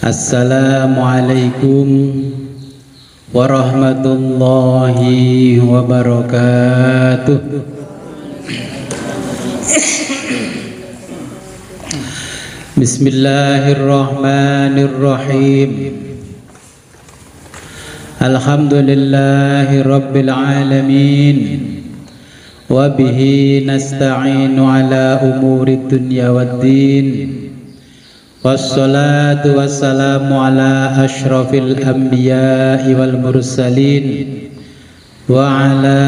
Assalamualaikum warahmatullahi wabarakatuh. Bismillahirrahmanirrahim. Alhamdulillahi rabbil alamin. Wa bihi nasta'inu ala umuri dunya waddin. Wassalatu wassalamu ala ashrafil anbiya'i wal mursalin wa ala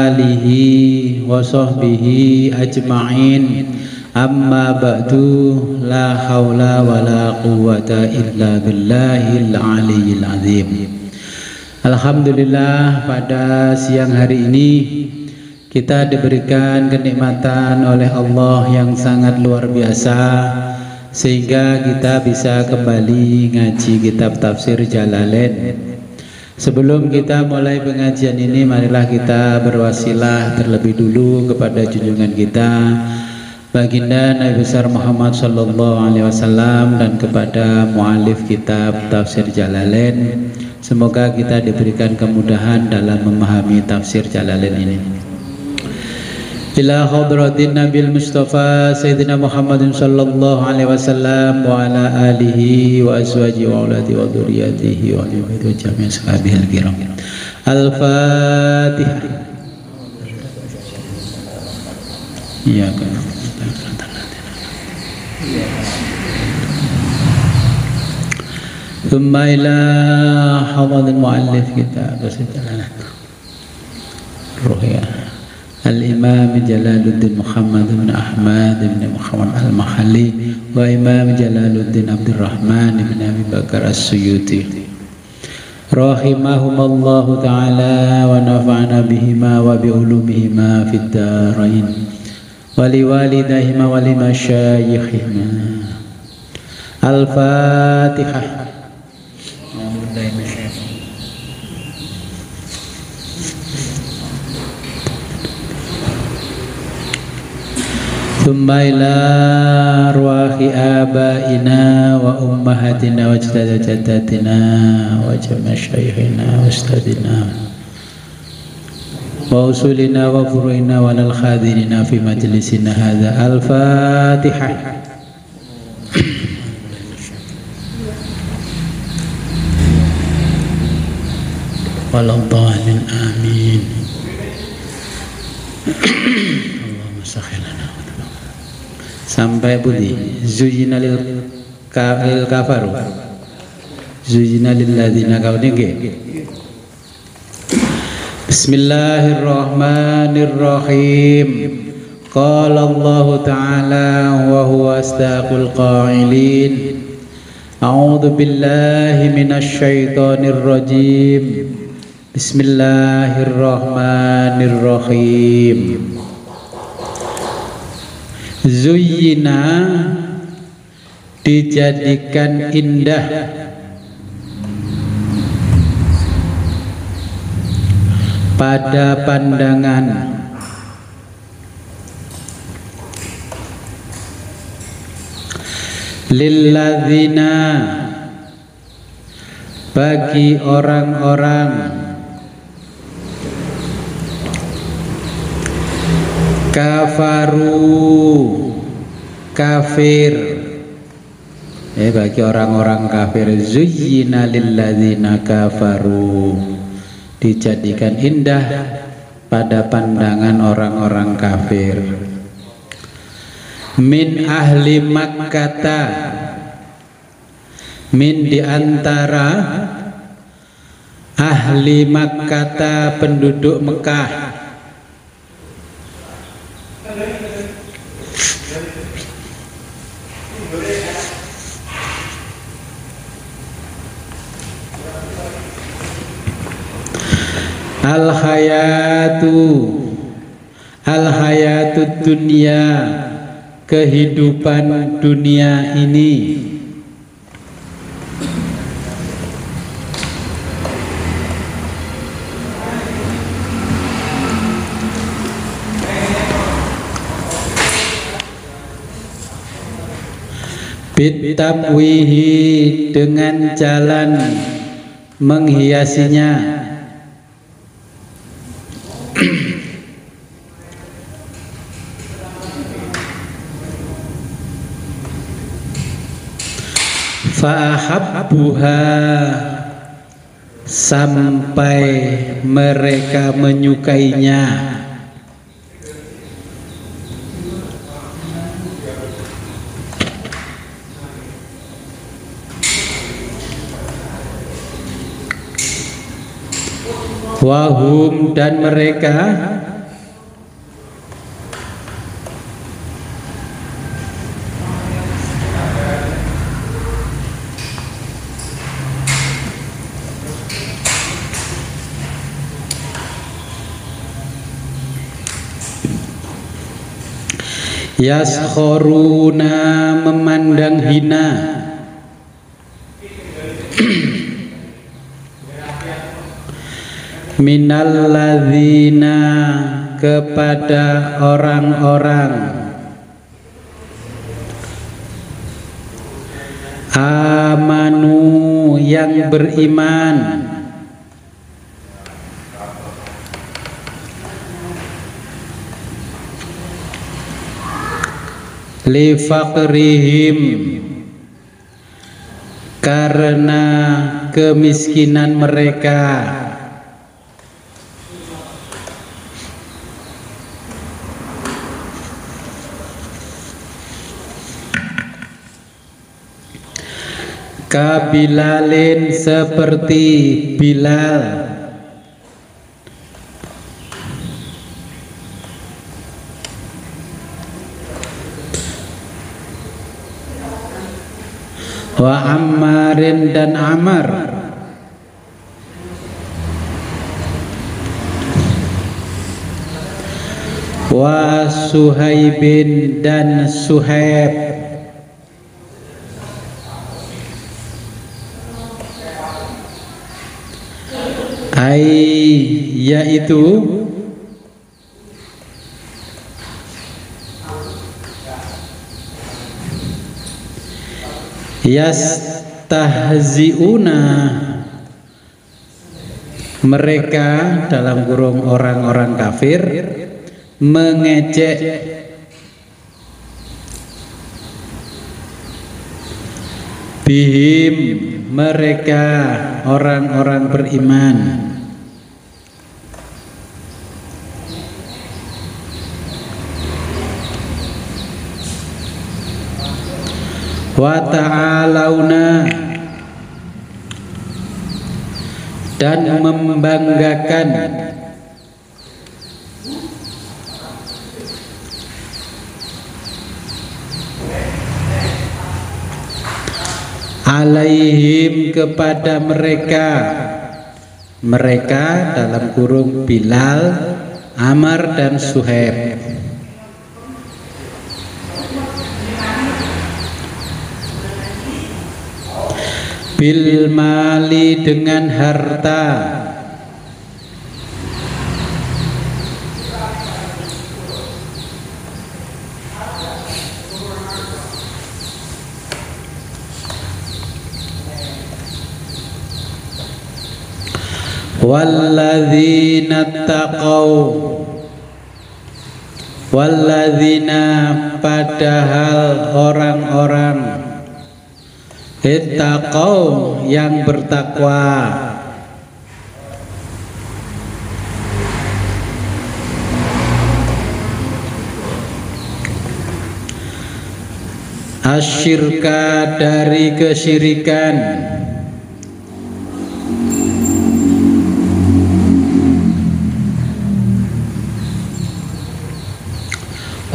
alihi wa sahbihi ajma'in. Amma ba'du, la hawla wa la quwwata illa billahil aliyyil azim. Alhamdulillah, pada siang hari ini kita diberikan kenikmatan oleh Allah yang sangat luar biasa, sehingga kita bisa kembali ngaji kitab tafsir Jalalain. Sebelum kita mulai pengajian ini, marilah kita berwasilah terlebih dulu kepada junjungan kita Baginda Nabi besar Muhammad sallallahu alaihi wasallam dan kepada mualif kitab tafsir Jalalain. Semoga kita diberikan kemudahan dalam memahami tafsir Jalalain ini. Ila hadratin Nabil Mustafa Sayyidina Muhammadin sallallahu alaihi wasallam wa ala alihi wa azwaji wa auladi wa dhurriyyatihi wa alihi jami'an sahabihil kiram. Al-Fatihah. Iya kan. Thumma ila hadratil muallif kitab Ruhiyah Al-Imam Jalaluddin Muhammad bin Ahmad bin Muhammad Al-Mahalli wa Imam Jalaluddin Abdurrahman bin Abi Bakar As-Suyuti rahimahumallahu ta'ala wa nafa'ana bihima wa bi'ulumihima fid darain wa liwalidayhima wa limasyayikhihima. Al-Fatihah. Thumma ila arwahi abaina wa ummahatina wa jaddatina wa jamasyaykhina wa ustadina wa usulina wa furuina wa lal khadirina fi majlisina hadha. Al-Fatihah. Waladhdallin amin. Allahumma sakhir lana sampai budi zuyina lil kafaru zuyina lil ladzina kafaru. Bismillahirrahmanirrahim. Qala Allah ta'ala wa huwa asdaqul qailin. A'udzu billahi minasy syaithanir rajim. Bismillahirrahmanirrahim. Zuyyina, dijadikan indah, pada pandangan, lilladzina, bagi orang-orang, kafaru, kafir, bagi orang-orang kafir. Zuyyina lilladzina kafaru, dijadikan indah pada pandangan orang-orang kafir. Min ahli Makkata, min diantara ahli Makkata, penduduk Mekah. Al-hayatud dunya, kehidupan dunia ini. bitamwihi dengan jalan menghiasinya, fa'ahabbuha sampai mereka menyukainya, wahum dan mereka yaskharuna memandang hina minalladzina kepada orang-orang amanu yang beriman, li faqrihim karena kemiskinan mereka, kabilalin seperti Bilal, wa Ammarin dan Ammar, wa Suhaibin dan Suhaib, yaitu yastahziuna mereka dalam kurung orang-orang kafir mengejek bihim mereka orang-orang beriman, wa ta'alauna dan membanggakan alaihim kepada mereka, mereka dalam kurung Bilal, Ammar dan Suhaib, bil mali dengan harta, walladzina taqaw walladzina padahal orang-orang ittaqau yang bertakwa, asyirka dari kesyirikan,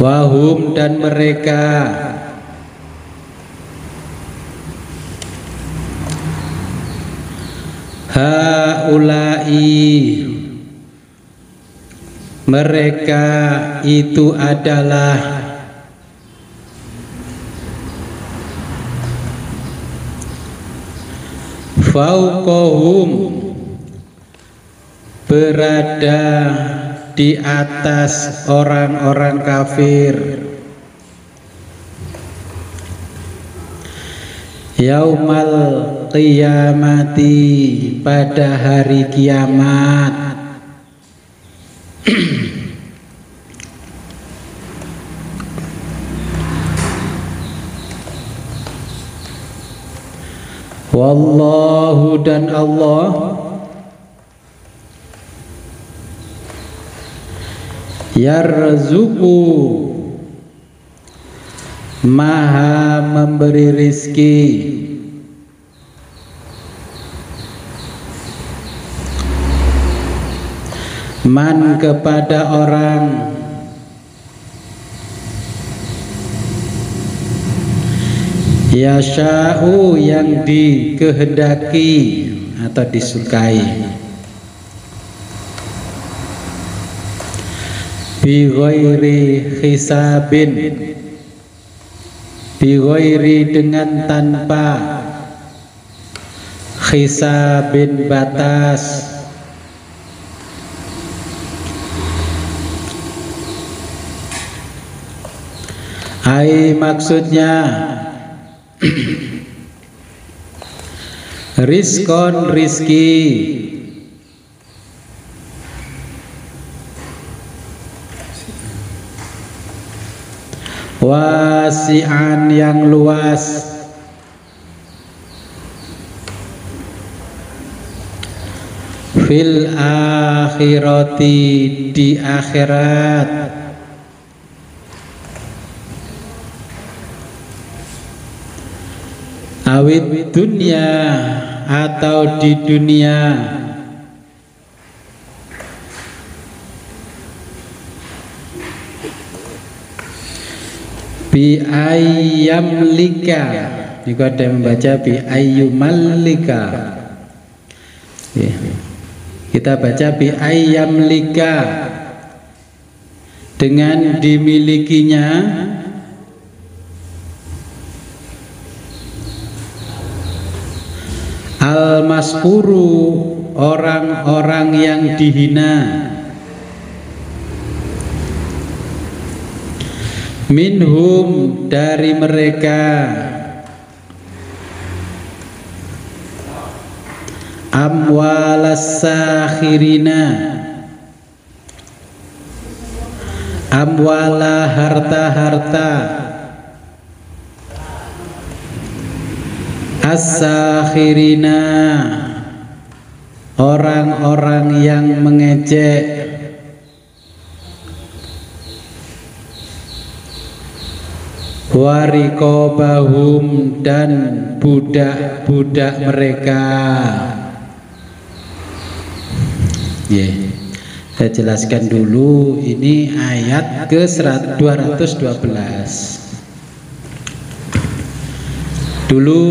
wahum dan mereka haulai mereka itu adalah fauqahum berada di atas orang-orang kafir, Yaumal qiyamati, pada hari kiamat. Wallahu, dan Allah yarzuqu, maha memberi rizki, man, kepada orang yasha'u, yang dikehendaki atau disukai, bi ghairi hisabin, bi ghairi, dengan tanpa, hisabin, batas, ai, maksudnya rizkon, rizki, wasi'an, yang luas, fil akhirati, di akhirat, awid dunia, atau di dunia, bi ayyamlika, jika ada yang membaca bi ayyumallika, kita baca bi ayyamlika, dengan dimilikinya, al-maskuru, orang-orang yang dihina, minhum, dari mereka, amwalas sakhirina, amwala, harta-harta, as-sakhirina, orang-orang yang mengejek, warikobahum, dan budak-budak mereka. Saya jelaskan dulu, ini ayat ke 212. Dulu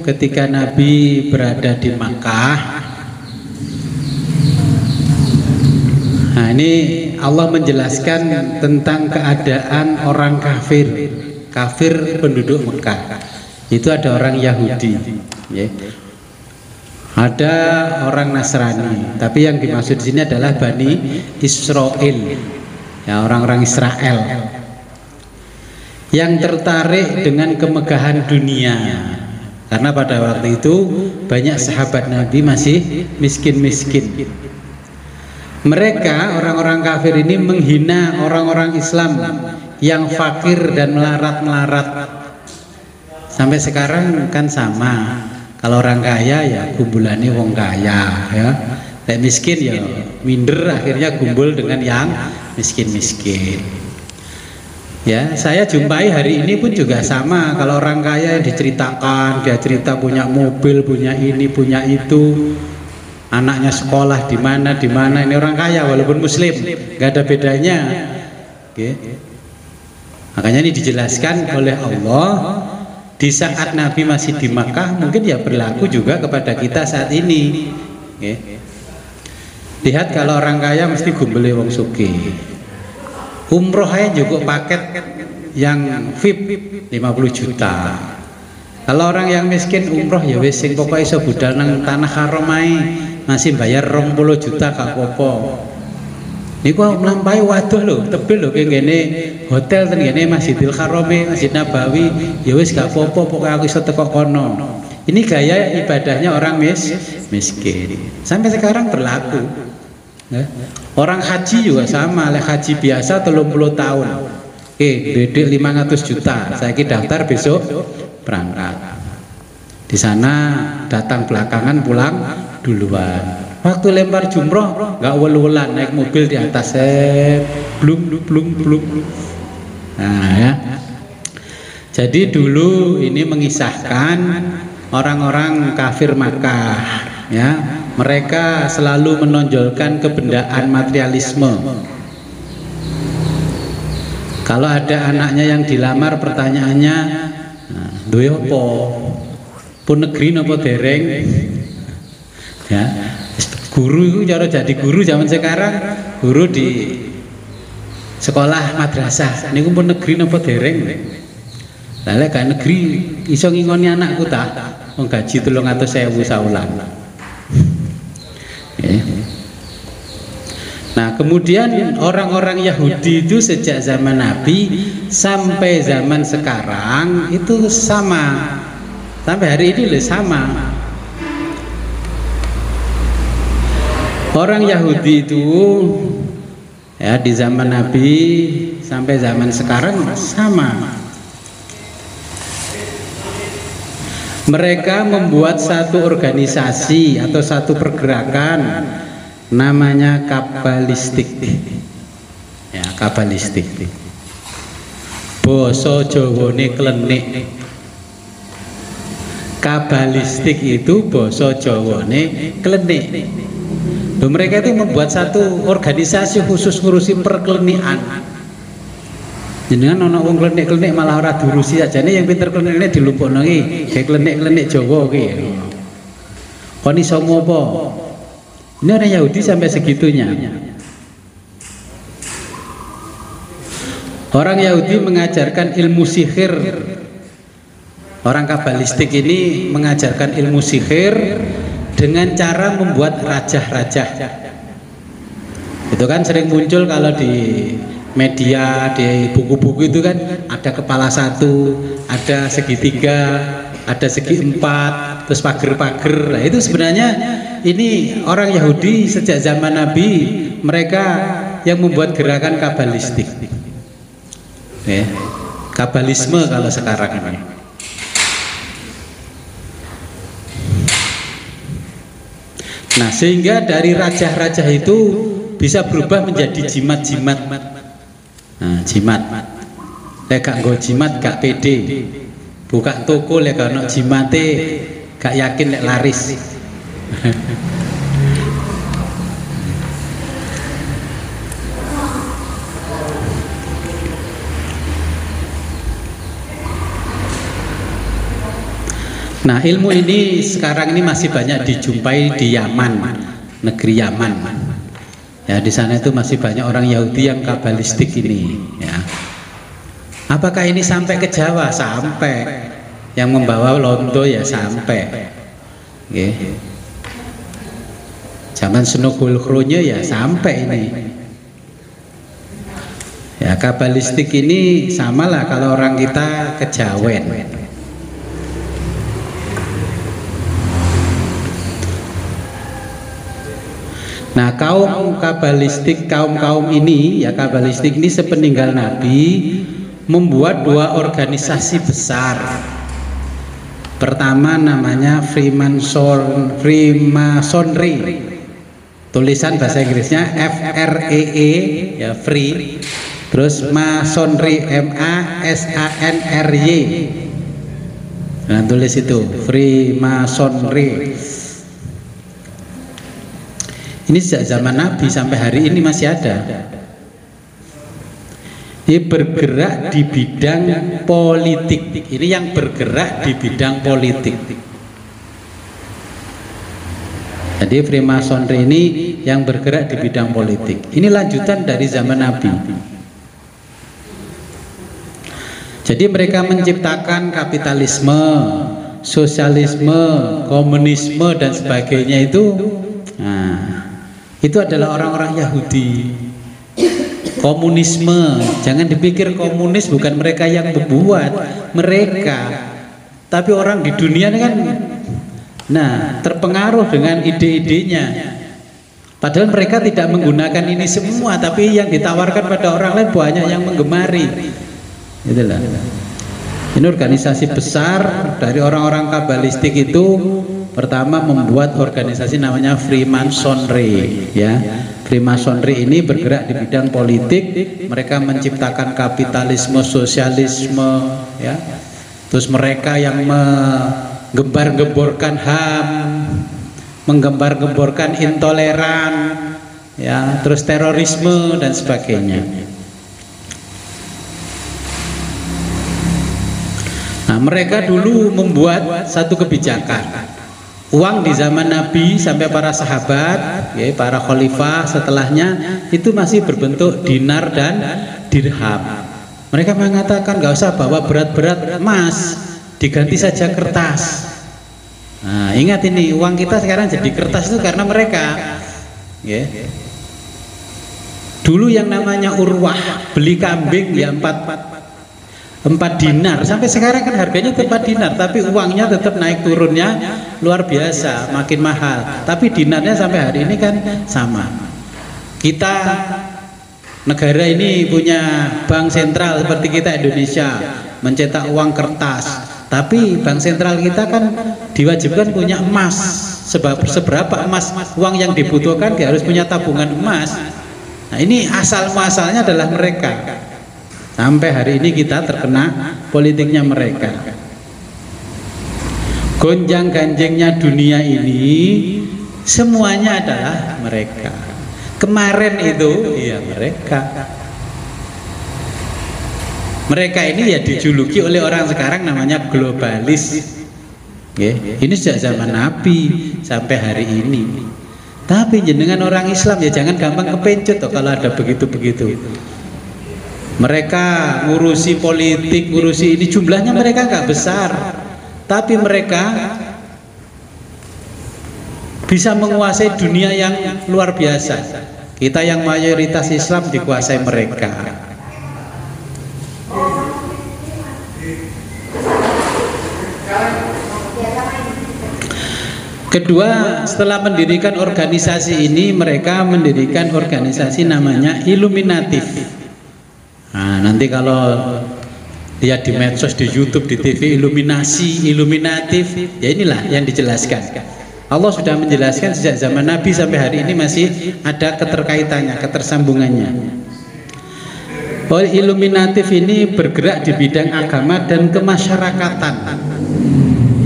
ketika Nabi berada di Makkah, nah ini Allah menjelaskan tentang keadaan orang kafir penduduk Mekah. Itu ada orang Yahudi, ya. Ada orang Nasrani, tapi yang dimaksud di sini adalah Bani Israel, ya, orang-orang Israel yang tertarik dengan kemegahan dunia, karena pada waktu itu banyak sahabat Nabi masih miskin-miskin. Mereka, orang-orang kafir ini, menghina orang-orang Islam yang fakir dan melarat-melarat. Sampai sekarang kan sama, kalau orang kaya ya kumpulannya wong kaya, ya. Kayak miskin ya minder, akhirnya kumpul dengan yang miskin-miskin. Ya, saya jumpai hari ini pun juga sama. Kalau orang kaya yang diceritakan, dia cerita punya mobil, punya ini, punya itu, anaknya sekolah di mana. Ini orang kaya walaupun muslim, nggak ada bedanya. Oke. Makanya ini dijelaskan oleh Allah di saat Nabi masih di Makkah, mungkin ya berlaku juga kepada kita saat ini. Oke. Lihat, kalau orang kaya mesti gumbele wong sugih. Umroh aja juga paket yang VIP 50 juta. Kalau orang yang miskin umroh ya wis sing pokoke iso budal nang tanah haram ae, masih bayar 20 juta gak apa-apa. Niku mlampahi waduh lho, tebel lho kene hotel ten kene Masjidil Haram, Masjid Nabawi, ya wis gak apa-apa pokoke aku iso teko kono. Ini gaya ibadahnya orang miskin. Sampai sekarang berlaku. Orang haji juga sama, lek haji biasa 30 tahun. Duit 500 juta, saya daftar besok berangkat. Di sana datang belakangan, pulang duluan. Waktu lempar jumroh nggak wel-welan, naik mobil di atas blung. Nah ya. Jadi dulu ini mengisahkan orang-orang kafir Makkah, ya, mereka selalu menonjolkan kebendaan materialisme. Kalau ada anaknya yang dilamar, pertanyaannya, duwe apa? Pun negeri napa dereng? Ya. Guru itu cara jadi guru zaman sekarang, guru di sekolah madrasah niku pun negeri napa dereng. Lah lek gak negeri iso ngingoni anakku ta, wong gaji 300.000 saulan. Nah, kemudian orang-orang Yahudi itu sejak zaman Nabi sampai zaman sekarang itu sama. Sampai hari ini sama. Orang Yahudi itu ya di zaman Nabi sampai zaman sekarang sama. Mereka membuat satu organisasi atau satu pergerakan namanya kabalistik. Ya, kabalistik. Basa Jawane klenik. Kabalistik itu basa Jawane klenik. Mereka itu membuat satu organisasi khusus ngurusi perklinikan. Jenengan ana wong klenik-klenik malah ora diurusi sajane yang pinter klenik dilumpukno iki, kayak klenik-klenik Jawa iki. Kon iso ngopo? Ini orang Yahudi sampai segitunya. Orang Yahudi mengajarkan ilmu sihir. Orang kabalistik ini mengajarkan ilmu sihir dengan cara membuat raja-raja. Itu kan sering muncul kalau di media, di buku-buku itu kan ada kepala satu, ada segitiga, ada segi empat, terus pager-pager. Nah, itu sebenarnya ini orang Yahudi sejak zaman Nabi, mereka yang membuat gerakan kabalistik. Kabalisme kalau sekarang ini. Nah, sehingga dari raja-raja itu bisa berubah menjadi jimat-jimat. Nah, jimat. Lek gak nggo jimat gak pede. Buka toko lek gak ono jimate gak yakin lek laris. Nah, ilmu ini sekarang ini masih banyak dijumpai di Yaman, negeri Yaman. Ya, di sana itu masih banyak orang Yahudi yang kabalistik ini. Ya. Apakah ini sampai ke Jawa? Sampai. Yang membawa Londo ya sampai. Okay. Zaman Sunugul Khronya ya sampai ini. Ya, kabalistik ini samalah kalau orang kita kejawen. Nah, kaum kabalistik, kaum ini ya kabalistik ini sepeninggal Nabi membuat dua organisasi besar. Pertama namanya Freemasonry. Tulisan bahasa Inggrisnya FREE ya free. Terus Masonry MASANRY. Nah, tulis itu Freemasonry. Ini sejak zaman Nabi sampai hari ini masih ada. Ini bergerak di bidang politik. Ini yang bergerak di bidang politik. Jadi Freemasonry ini yang bergerak di bidang politik. Ini lanjutan dari zaman Nabi. Jadi mereka menciptakan kapitalisme, sosialisme, komunisme dan sebagainya itu. Nah, itu adalah orang-orang Yahudi. komunisme. Jangan dipikir komunis bukan mereka yang membuat, mereka. Tapi orang di dunia ini kan terpengaruh dengan ide-idenya. Padahal mereka tidak menggunakan ini semua, tapi yang ditawarkan pada orang lain banyak yang menggemari. Itulah. Ini organisasi besar dari orang-orang kabalistik itu pertama membuat organisasi namanya Freemasonry, ya. Freemasonry ini bergerak di bidang politik, mereka menciptakan kapitalisme, sosialisme, ya. Terus mereka yang menggembar-gemborkan HAM, menggembar-gemborkan intoleran, ya, terus terorisme dan sebagainya. Nah, mereka dulu membuat satu kebijakan. Uang di zaman Nabi sampai para sahabat, ya, para khalifah setelahnya itu masih berbentuk dinar dan dirham. Mereka mengatakan nggak usah bawa berat-berat emas, diganti saja kertas. Nah, ingat ini uang kita sekarang jadi kertas itu karena mereka, ya. Dulu yang namanya Urwah beli kambing ya 4 dinar, sampai sekarang kan harganya 4 dinar, tapi uangnya tetap naik turunnya luar biasa, makin mahal. Tapi dinarnya sampai hari ini kan sama. Kita negara ini punya bank sentral seperti kita Indonesia, mencetak uang kertas. Tapi bank sentral kita kan diwajibkan punya emas. Sebab seberapa emas uang yang dibutuhkan, dia harus punya tabungan emas. Nah, ini asal muasalnya adalah mereka. Sampai hari ini kita terkena politiknya mereka. Gonjang ganjingnya dunia ini semuanya adalah mereka. Kemarin itu ya mereka. Mereka ini ya dijuluki oleh orang sekarang namanya globalis. Ini sejak zaman Nabi sampai hari ini. Tapi jenengan orang Islam ya jangan gampang kepencut toh kalau ada begitu-begitu. Mereka ngurusi politik, ngurusi ini, jumlahnya mereka nggak besar, tapi mereka bisa menguasai dunia yang luar biasa. Kita yang mayoritas Islam dikuasai mereka. Kedua, setelah mendirikan organisasi ini, mereka mendirikan organisasi namanya Illuminatif. Nah, nanti kalau lihat di medsos, di YouTube, di TV, Illuminasi, Illuminatif, ya inilah yang dijelaskan. Allah sudah menjelaskan sejak zaman Nabi sampai hari ini masih ada keterkaitannya, ketersambungannya. Illuminatif ini bergerak di bidang agama dan kemasyarakatan.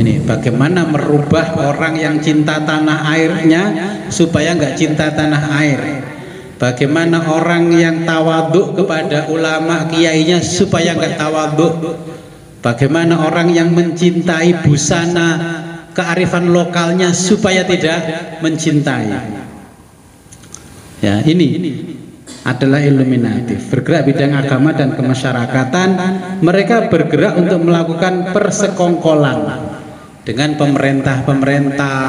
Ini bagaimana merubah orang yang cinta tanah airnya supaya nggak cinta tanah air. Bagaimana orang yang tawaduk kepada ulama kiainya supaya nggak tawaduk. Bagaimana orang yang mencintai busana kearifan lokalnya supaya tidak mencintai. Ya, ini adalah Illuminatif, bergerak bidang agama dan kemasyarakatan. Mereka bergerak untuk melakukan persekongkolan dengan pemerintah-pemerintah,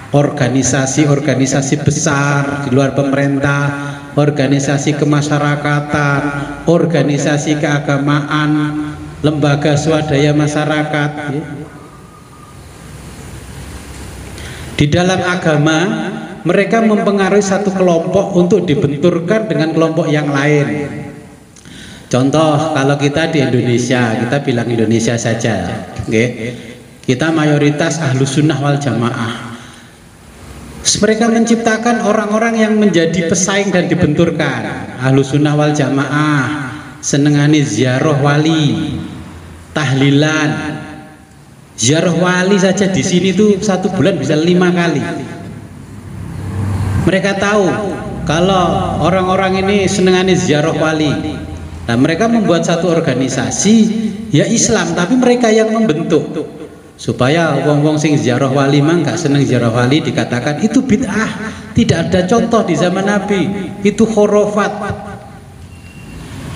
organisasi-organisasi besar di luar pemerintah, organisasi kemasyarakatan, organisasi keagamaan, lembaga swadaya masyarakat. Di dalam agama, mereka mempengaruhi satu kelompok untuk dibenturkan dengan kelompok yang lain. Contoh, kalau kita di Indonesia, kita bilang Indonesia saja, kita mayoritas Ahlus Sunnah wal Jamaah. Mereka menciptakan orang-orang yang menjadi pesaing dan dibenturkan. Ahlus Sunnah wal Jamaah senengani ziarah wali, tahlilan. Ziarah wali saja di sini tuh 1 bulan bisa 5 kali. Mereka tahu kalau orang-orang ini senengani ziarah wali. Nah, mereka membuat satu organisasi ya Islam, tapi mereka yang membentuk. Supaya wong-wong sing ziarah wali mah nggak seneng ziarah wali dikatakan itu bid'ah, tidak ada contoh di zaman Nabi, itu khurafat.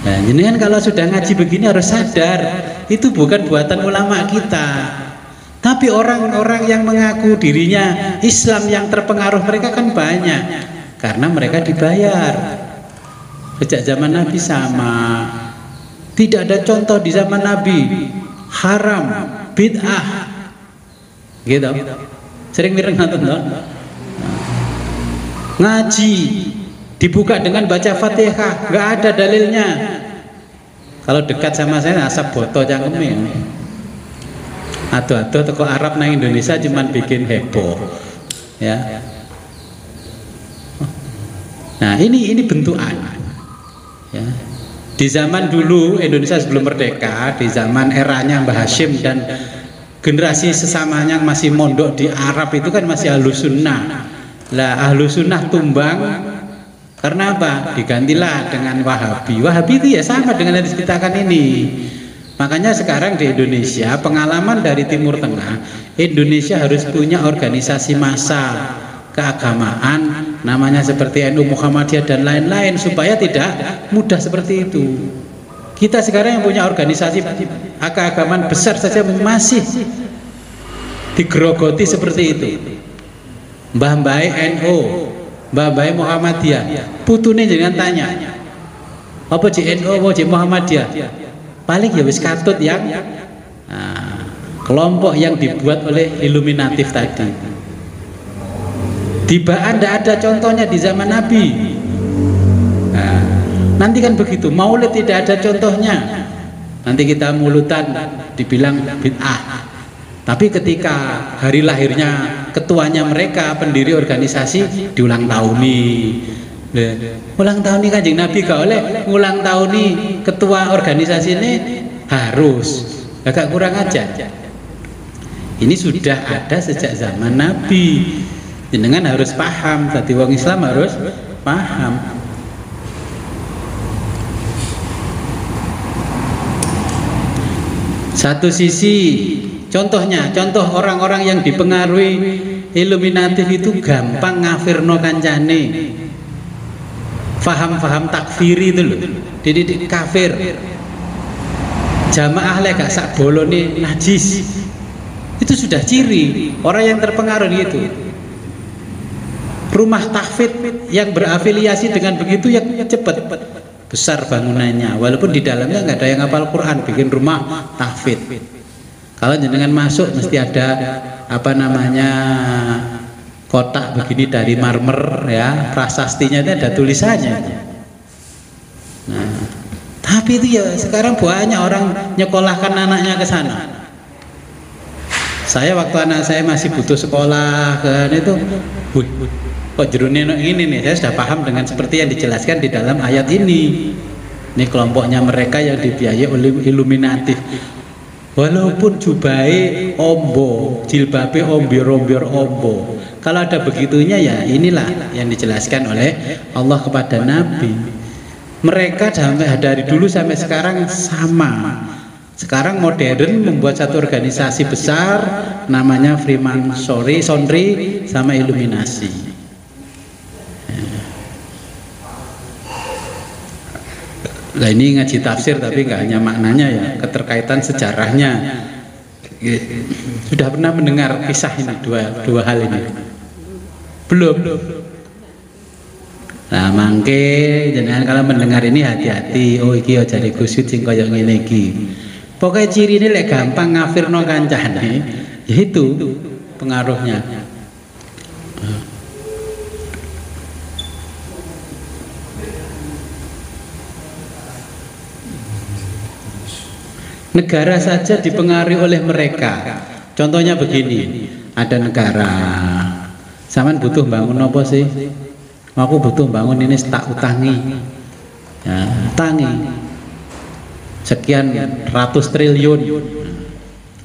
Nah, jenengan kalau sudah ngaji begini harus sadar itu bukan buatan ulama kita, tapi orang-orang yang mengaku dirinya Islam yang terpengaruh mereka kan banyak karena mereka dibayar. Sejak zaman Nabi sama. Tidak ada contoh di zaman Nabi haram, bid'ah. Gitu. Sering mireng nonton toh? Ngaji dibuka dengan baca Fatihah, nggak ada dalilnya. Kalau dekat sama saya asap boto cangkeme. Ado-ado teko Arab nang Indonesia cuman bikin heboh. Ya. Nah, ini bentukan. Ya. Di zaman dulu Indonesia sebelum merdeka, di zaman eranya Mbah Hashim dan generasi sesamanya masih mondok di Arab itu kan masih Ahlus Sunnah. Lah Ahlus Sunnah tumbang karena apa? Digantilah dengan Wahabi. Wahabi itu ya sama dengan yang diceritakan ini. Makanya sekarang di Indonesia pengalaman dari Timur Tengah, Indonesia harus punya organisasi massa keagamaan namanya seperti NU Muhammadiyah dan lain-lain supaya tidak mudah seperti itu. Kita sekarang yang punya organisasi keagamaan besar saja masih digerogoti seperti itu. Mbah-mbah NU, mbah-mbah Muhammadiyah, putune jangan tanya apa cik NU apa cik Muhammadiyah, paling ya wis katut yang kelompok yang dibuat oleh iluminatif tadi. Tibaan tidak ada contohnya di zaman Nabi. Nah, nanti kan begitu, maulid tidak ada contohnya. Nanti kita mulutan dibilang bid'ah. Tapi ketika hari lahirnya ketuanya mereka pendiri organisasi diulang tahuni. Ulang tahun ini Kanjeng Nabi gak oleh ulang tahun ini ketua organisasi ini harus. Agak kurang aja. Ini sudah ada sejak zaman Nabi. Jenengan harus paham, tadi wong Islam harus paham. Satu sisi contohnya, contoh orang-orang yang dipengaruhi iluminatif itu gampang ngafirno kancane. Faham-faham takfiri itu loh, dididik kafir. Jamaah lek gak sak bolone najis. Itu sudah ciri orang yang terpengaruh itu. Rumah tahfidz yang berafiliasi dengan begitu ya cepat besar bangunannya, walaupun di dalamnya nggak ada yang hafal Quran, bikin rumah tahfidz. Kalau jenengan masuk mesti ada apa namanya kotak begini dari marmer ya, prasastinya itu ada tulisannya. Nah, tapi itu ya sekarang banyak orang nyekolahkan anaknya ke sana. Saya waktu anak saya masih butuh sekolah kan itu, kok jerune ini nih, saya sudah paham dengan seperti yang dijelaskan di dalam ayat ini. Ini kelompoknya mereka yang dibiayai oleh iluminatif. Walaupun jubai ombo, jilbabe ombior-ombior ombo. Kalau ada begitunya ya inilah yang dijelaskan oleh Allah kepada Nabi. Mereka sampai dari dulu sampai sekarang sama. Sekarang modern membuat satu organisasi besar namanya Freemasonry sama Iluminasi. Nah ini ngaji tafsir tapi nggak hanya maknanya ya, keterkaitan sejarahnya. Sudah pernah mendengar kisah ini dua hal ini? Belum. Nah mangke jangan kalau mendengar ini hati-hati. Oh iki aja jare Gusti sing kaya ngene iki. Pokoknya ciri ini lek gampang ngafirno kancane, yaitu pengaruhnya. Negara saja dipengaruhi oleh mereka. Contohnya begini, ada negara, sampean butuh bangun apa sih? Aku butuh bangun ini tak utangi, ya, utangi sekian ratus triliun.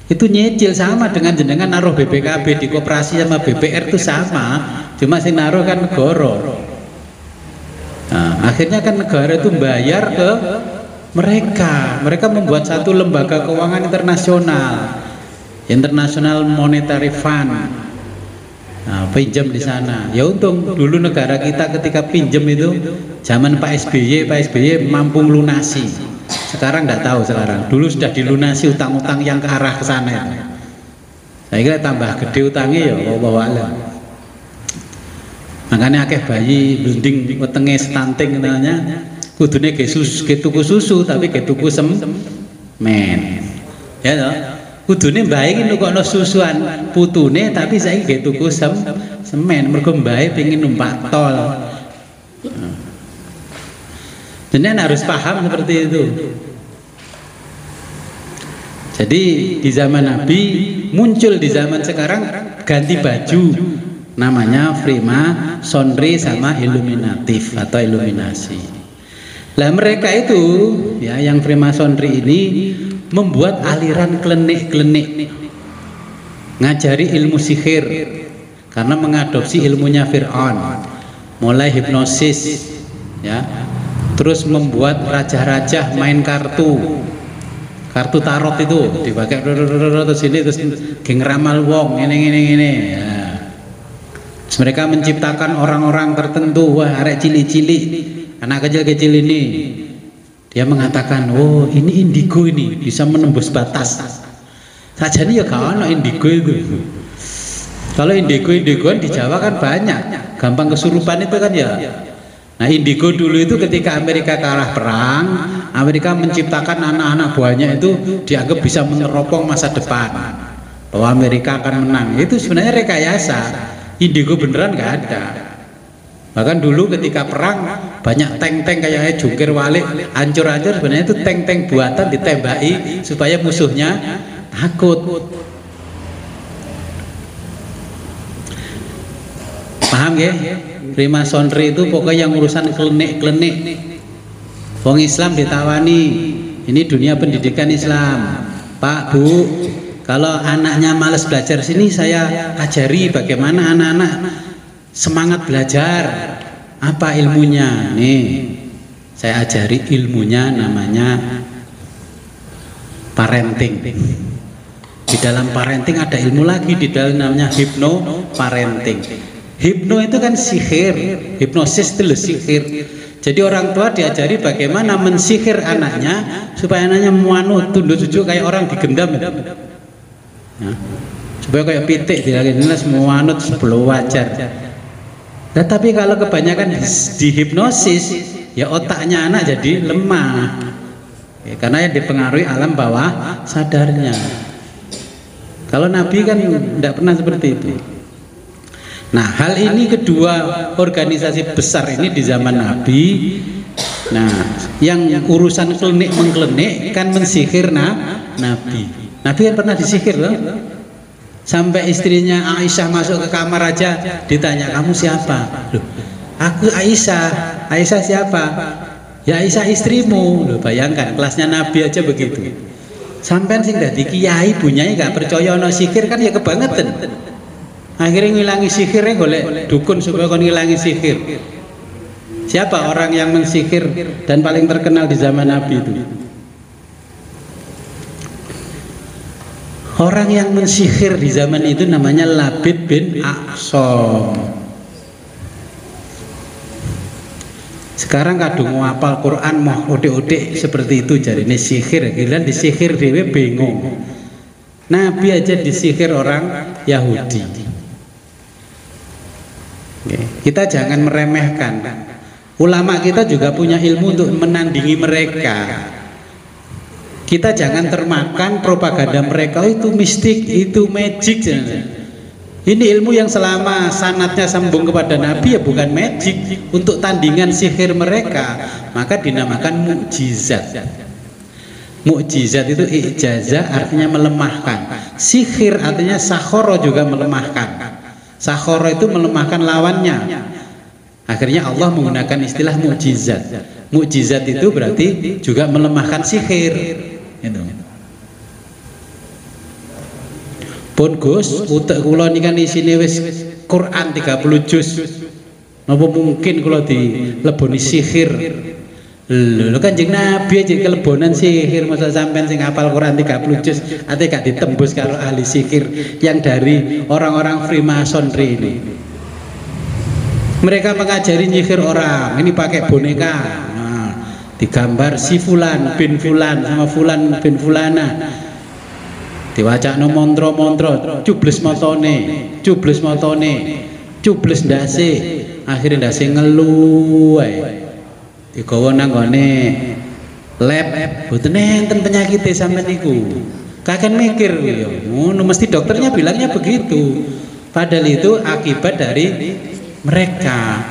Itu nyicil sama dengan jenengan naruh BPKB di koperasi sama BPR itu sama, cuma sing naruh kan negara. Nah, akhirnya kan negara itu bayar ke mereka membuat satu lembaga keuangan internasional, International Monetary Fund. Nah, pinjam di sana. Ya untung dulu negara kita ketika pinjam itu zaman Pak SBY mampu lunasi. Sekarang tidak tahu sekarang. Dulu sudah dilunasi utang-utang yang ke arah ke sana itu. Saya kira tambah gede utangnya ya wallahu. Makanya akeh bayi blending wetenge stunting namanya. Kudune ge tuku susu tapi ge tuku semen. Ya toh? Kudune mbae iki nukokno susuan putune tapi saiki ge tuku semen mergo mbae pengin numpak tol. Jenengan harus paham seperti itu. Jadi di zaman Nabi muncul di zaman sekarang ganti baju namanya Freemasonry sama Illuminatif atau Iluminasi. Lah mereka itu ya yang Freemasonry ini membuat aliran klenik-klenik ngajari ilmu sihir karena mengadopsi ilmunya Fir'aun, mulai hipnosis ya, terus membuat raja-raja main kartu tarot itu dipakai terus ini terus geng ramal wong ini ya. Terus mereka menciptakan orang-orang tertentu, wah arek cilik-cilik anak kecil-kecil ini dia mengatakan oh ini indigo ini bisa menembus batas saja nih ya kawan indigo itu. Kalau indigoan di Jawa kan banyak gampang kesurupan itu kan ya. Nah indigo dulu itu ketika Amerika kalah perang, Amerika menciptakan anak-anak buahnya itu dianggap bisa meneropong masa depan bahwa Amerika akan menang. Itu sebenarnya rekayasa, indigo beneran nggak ada. Bahkan dulu ketika perang banyak tank-tank kayak jungkir balik hancur-hancur, sebenarnya itu tank-tank buatan ditembaki supaya musuhnya takut. Paham ya? Freemasonry itu pokoknya yang urusan klenik-klenik. Wong Islam ditawani, ini dunia pendidikan Islam. Pak, Bu, kalau anaknya males belajar sini saya ajari bagaimana anak-anak semangat belajar. Apa ilmunya? Nih, saya ajari ilmunya namanya parenting. Di dalam parenting ada ilmu lagi, di dalam namanya hypno-parenting. Hipno itu kan sihir, hipnosis itu sihir. Jadi orang tua diajari bagaimana mensihir anaknya supaya anaknya muanut tunduk tunduk kayak orang digendam, ya. Supaya kayak pitik jelas muanut sebelum wajar. Nah, tapi kalau kebanyakan dihipnosis, ya otaknya anak jadi lemah, ya, karena yang dipengaruhi alam bawah sadarnya. Kalau Nabi kan tidak pernah seperti itu. Nah hal ini kedua organisasi besar ini di zaman Nabi. Nah yang urusan klinik mengklinik kan mensihir Nabi. Nabi kan pernah disihir loh. Sampai istrinya Aisyah masuk ke kamar aja ditanya kamu siapa? Loh, aku Aisyah. Aisyah siapa? Ya Aisyah istrimu. Loh, bayangkan kelasnya Nabi aja begitu. Sampai sing dadi kiai bunyai gak percaya ono sihir kan ya kebangetan. Akhirnya ngilangi sihirnya golek dukun supaya kon ngilangi sihir. Siapa orang yang mensihir dan paling terkenal di zaman Nabi itu? Orang yang mensihir di zaman itu namanya Labid bin Aqsam. Sekarang kadung ngapal Quran mau ode-ode seperti itu jadi ini sihir, gila disihir dewe bingung. Nabi aja disihir orang Yahudi. Kita jangan meremehkan. Ulama kita juga punya ilmu untuk menandingi mereka. Kita jangan termakan propaganda mereka itu mistik, itu magic. Ini ilmu yang selama sanatnya sambung kepada Nabi ya bukan magic. Untuk tandingan sihir mereka maka dinamakan mukjizat. Mukjizat itu ijazah artinya melemahkan. Sihir artinya sakhara juga melemahkan. Sakhara itu melemahkan lawannya. Akhirnya Allah menggunakan istilah mukjizat. Mukjizat itu berarti juga melemahkan sihir. Itu. Pun Gus, utek kula nikan isine wis Quran 30 juz. Napa mungkin kula dileboni sihir? Lho Kanjeng Nabi aja kelebonan sihir, masa sampean sing hafal Quran 30 juz ate gak ditembus karo ahli sihir yang dari orang-orang Freemasonry ini. Mereka mengajari nyihir orang, ini pakai boneka. Nah, digambar si fulan bin fulan sama fulan bin fulana. Diwacakno montro-montro, cubles motone, cubles ndase. Akhirnya ndase ngeluh wae. digawa nang gone lab, mboten enten penyakite sampean niku. Kakek mikir ya, ngono mesti dokternya bilangnya begitu. Padahal itu akibat dari mereka.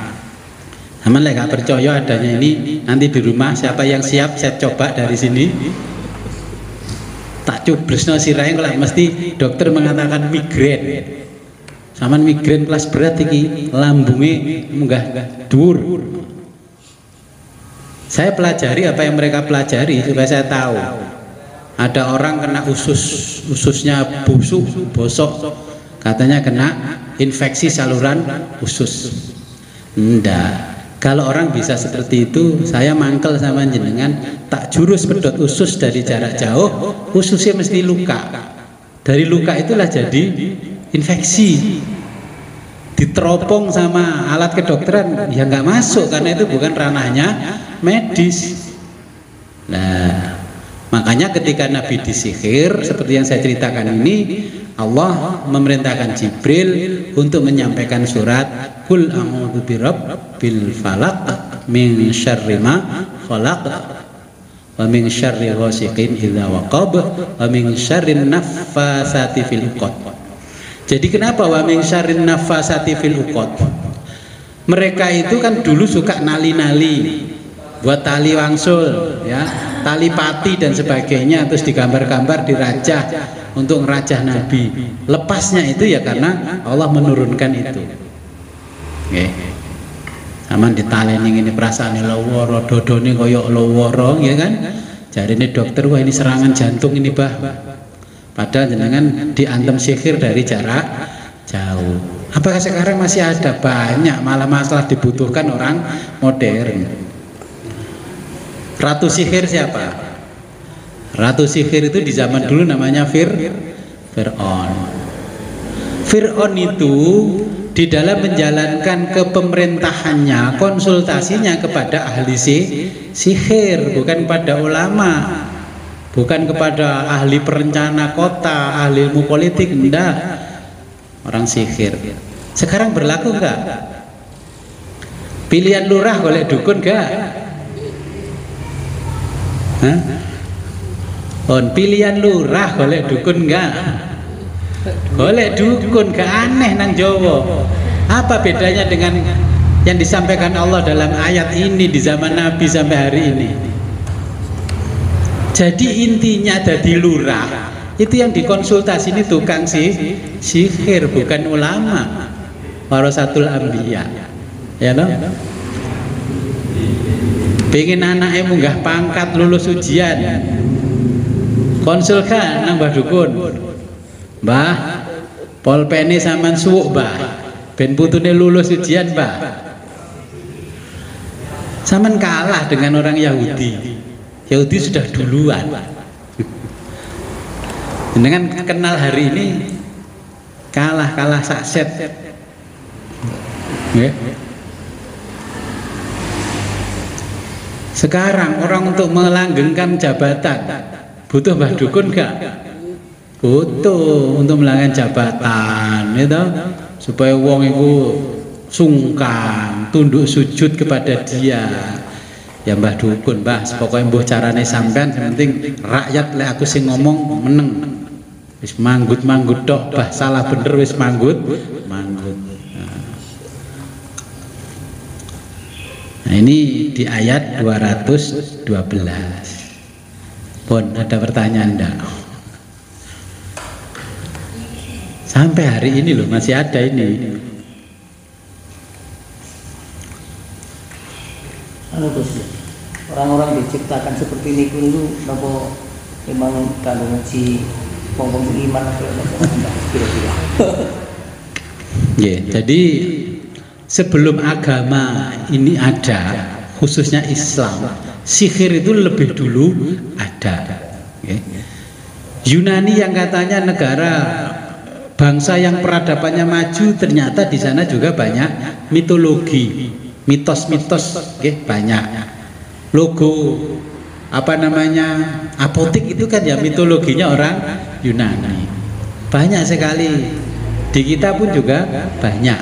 Aman lah, gak percaya adanya ini, nanti di rumah siapa yang siap saya coba dari sini. Tak cublesno sirahe kalau mesti dokter mengatakan migrain. Saman migrain kelas berat iki, lambungnya munggah dhuwur. Saya pelajari apa yang mereka pelajari supaya saya tahu. Ada orang kena ususnya busuk, bosok, katanya kena infeksi saluran usus. Enggak. Kalau orang bisa seperti itu, saya mangkel sama jenengan, tak jurus pedot usus dari jarak jauh, ususnya mesti luka. Dari luka itulah jadi infeksi. Diteropong sama alat kedokteran, ya nggak masuk karena itu bukan ranahnya medis. Nah, makanya ketika Nabi disihir seperti yang saya ceritakan ini, Allah memerintahkan Jibril untuk menyampaikan surat Qul a'udzu birabbil falaq min syarri ma khalaq wa min syarri ghasiqin idza waqab wa min syarri naffasati fil uqad. Jadi kenapa wa min syarri naffasati fil uqad? Mereka itu kan dulu suka nali-nali buat tali wangsul ya, tali pati dan sebagainya, terus digambar-gambar dirajah untuk ngerajah Nabi. Lepasnya itu ya karena Allah menurunkan itu. Nggih. Aman ditaleni ini perasaan loworo, dodone koyok loworo ya kan. Jarine dokter, wah ini serangan jantung ini, Bah. Padahal jenengan diantem sihir dari jarak jauh. Apakah sekarang masih ada? Banyak, malah masalah dibutuhkan orang modern. Ratu sihir siapa? Ratu sihir itu di zaman dulu namanya Fir'aun. Fir'aun itu di dalam menjalankan kepemerintahannya, konsultasinya kepada ahli sihir, bukan kepada ulama, bukan kepada ahli perencana kota, ahli ilmu politik, enggak. Orang sihir. Sekarang berlaku enggak? Pilihan lurah golek dukun enggak? Hah? Pilihan lurah golek dukun enggak? Golek dukun gak aneh nang Jawa. Apa bedanya dengan yang disampaikan Allah dalam ayat ini di zaman Nabi sampai hari ini? Jadi intinya jadi lurah itu yang dikonsultasi ini tukang sihir, bukan ulama. Warasatul anbiya. Ya no? Pengen anaknya munggah pangkat lulus ujian, konsulkan nang Mbah Dukun. Mbah, polpene sampean suwuk, Mbah. Ben putune lulus ujian, Mbah. Sampean kalah dengan orang Yahudi. Yahudi sudah duluan. Dengan kenal hari ini kalah sakset. Ya. Sekarang orang untuk melanggengkan jabatan butuh Mbah Dukun enggak? Butuh untuk melanggengkan jabatan, gitu, supaya wong itu sungkan, tunduk sujud kepada dia. Ya Mbah Dukun, Mbah, pokoknya mbuh carane sampean, yang penting rakyat lek aku sing ngomong meneng. Wis manggut-manggut tok, Mbah, salah bener wis manggut. Nah, ini di ayat 212. Pun ada pertanyaan enggak? Sampai hari ini loh masih ada ini. Orang-orang diciptakan seperti ini dulu, nopo memang kalau ngaji ngomong iman atau kira-kira. Ya, jadi sebelum agama ini ada, khususnya Islam, sihir itu lebih dulu ada. Yunani yang katanya negara bangsa yang peradabannya maju, ternyata di sana juga banyak mitologi, mitos-mitos, banyak. Logo apa namanya apotik itu kan ya mitologinya orang Yunani. Banyak sekali. Di kita pun juga banyak.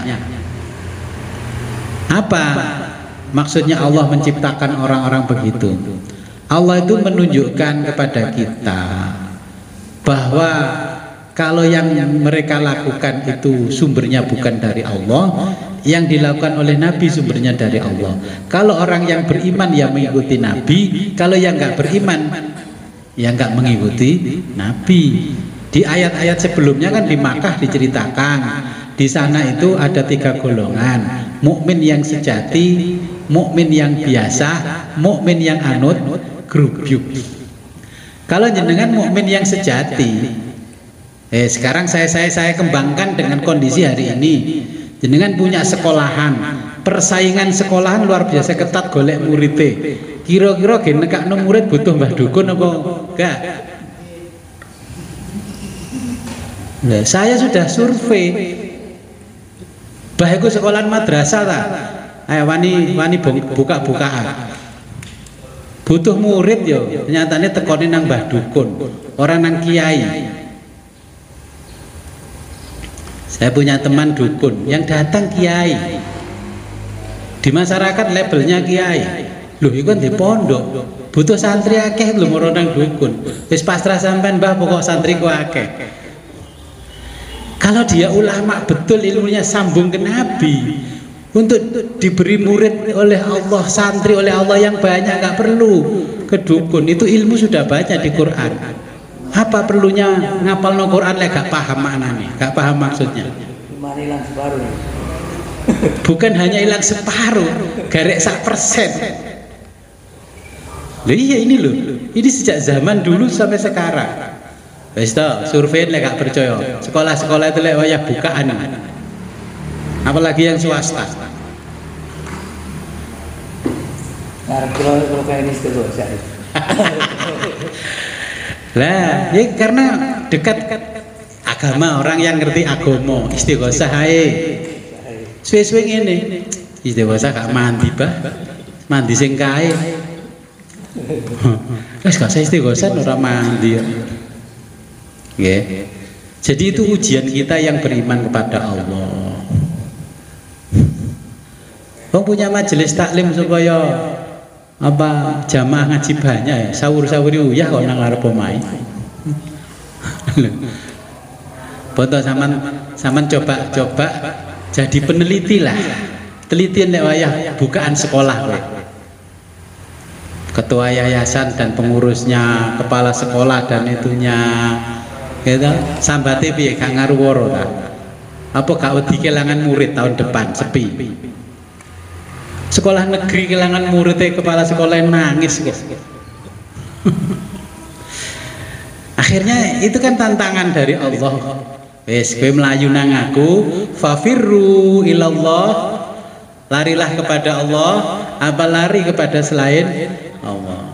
Apa? maksudnya Allah menciptakan orang-orang begitu. Allah itu menunjukkan kepada kita bahwa kalau yang mereka lakukan itu sumbernya bukan dari Allah, yang dilakukan oleh Nabi sumbernya dari Allah. Kalau orang yang beriman ya mengikuti Nabi, kalau yang nggak beriman ya nggak mengikuti Nabi. Di ayat-ayat sebelumnya kan di Makkah diceritakan, di sana itu ada 3 golongan: mukmin yang sejati, mukmin yang biasa, mukmin yang anut grubyuk. Kalau jenengan mukmin yang sejati, sekarang saya kembangkan dengan kondisi hari ini. Jenengan punya sekolahan, persaingan sekolahan luar biasa ketat golek muridé. Kira-kira gen nekakno murid butuh mbah dukun apa enggak? Nah, saya sudah survei. Bah iku sekolahan madrasah ta. Ayo wani buka-bukaan. Butuh murid yo, nyatane tekone nang mbah dukun, orang nang kiai. Saya punya teman dukun yang datang kiai. Di masyarakat labelnya kiai. Loh iku kan di pondok. Butuh santri akeh lho moro nang dukun. Wis pasrah sampean Mbah, pokok santri ku akeh. Kalau dia ulama betul, ilmunya sambung ke Nabi, untuk diberi murid oleh Allah, santri oleh Allah yang banyak, nggak perlu ke dukun. Itu ilmu sudah banyak di Quran. Apa perlunya ngapal no Quran lek gak paham maknanya, gak paham maksudnya? Hilang separuh. Bukan hanya hilang separuh, garek 1%. Loh iya ini loh, ini sejak zaman dulu sampai sekarang. Wis to, survei lek gak percaya. Sekolah-sekolah itu lek wayah bukaan. Apalagi yang swasta. Ngarep kalau kayak ini itu saya. Lah, ya karena dekat agama, orang yang ngerti agama, istighosah ae. Suwe-suwe ngene. Istighosah gak mandi, Bah. Mandi sing kae. Wis gak istighosah ora mandi. Nggih. Jadi itu ujian kita yang beriman kepada Allah. Wong punya majelis taklim supaya apa jamaah ngaji banyak ya, sahur-sahur uyah kok nang arep omahe. Foto sampean coba jadi peneliti lah. Telitian lek wayah bukaan sekolah kowe. Ketua yayasan dan pengurusnya, kepala sekolah dan itunya. Gitu. Sambate piye gak ngaruwara ta? Apa gak wedi kelangan murid tahun depan sepi? Sekolah negeri kelangan muridnya, kepala sekolah yang nangis kok. Akhirnya itu kan tantangan dari Allah. Wes kowe melayu nang aku, fafirru ilallah, larilah kepada Allah, apa lari kepada selain Allah.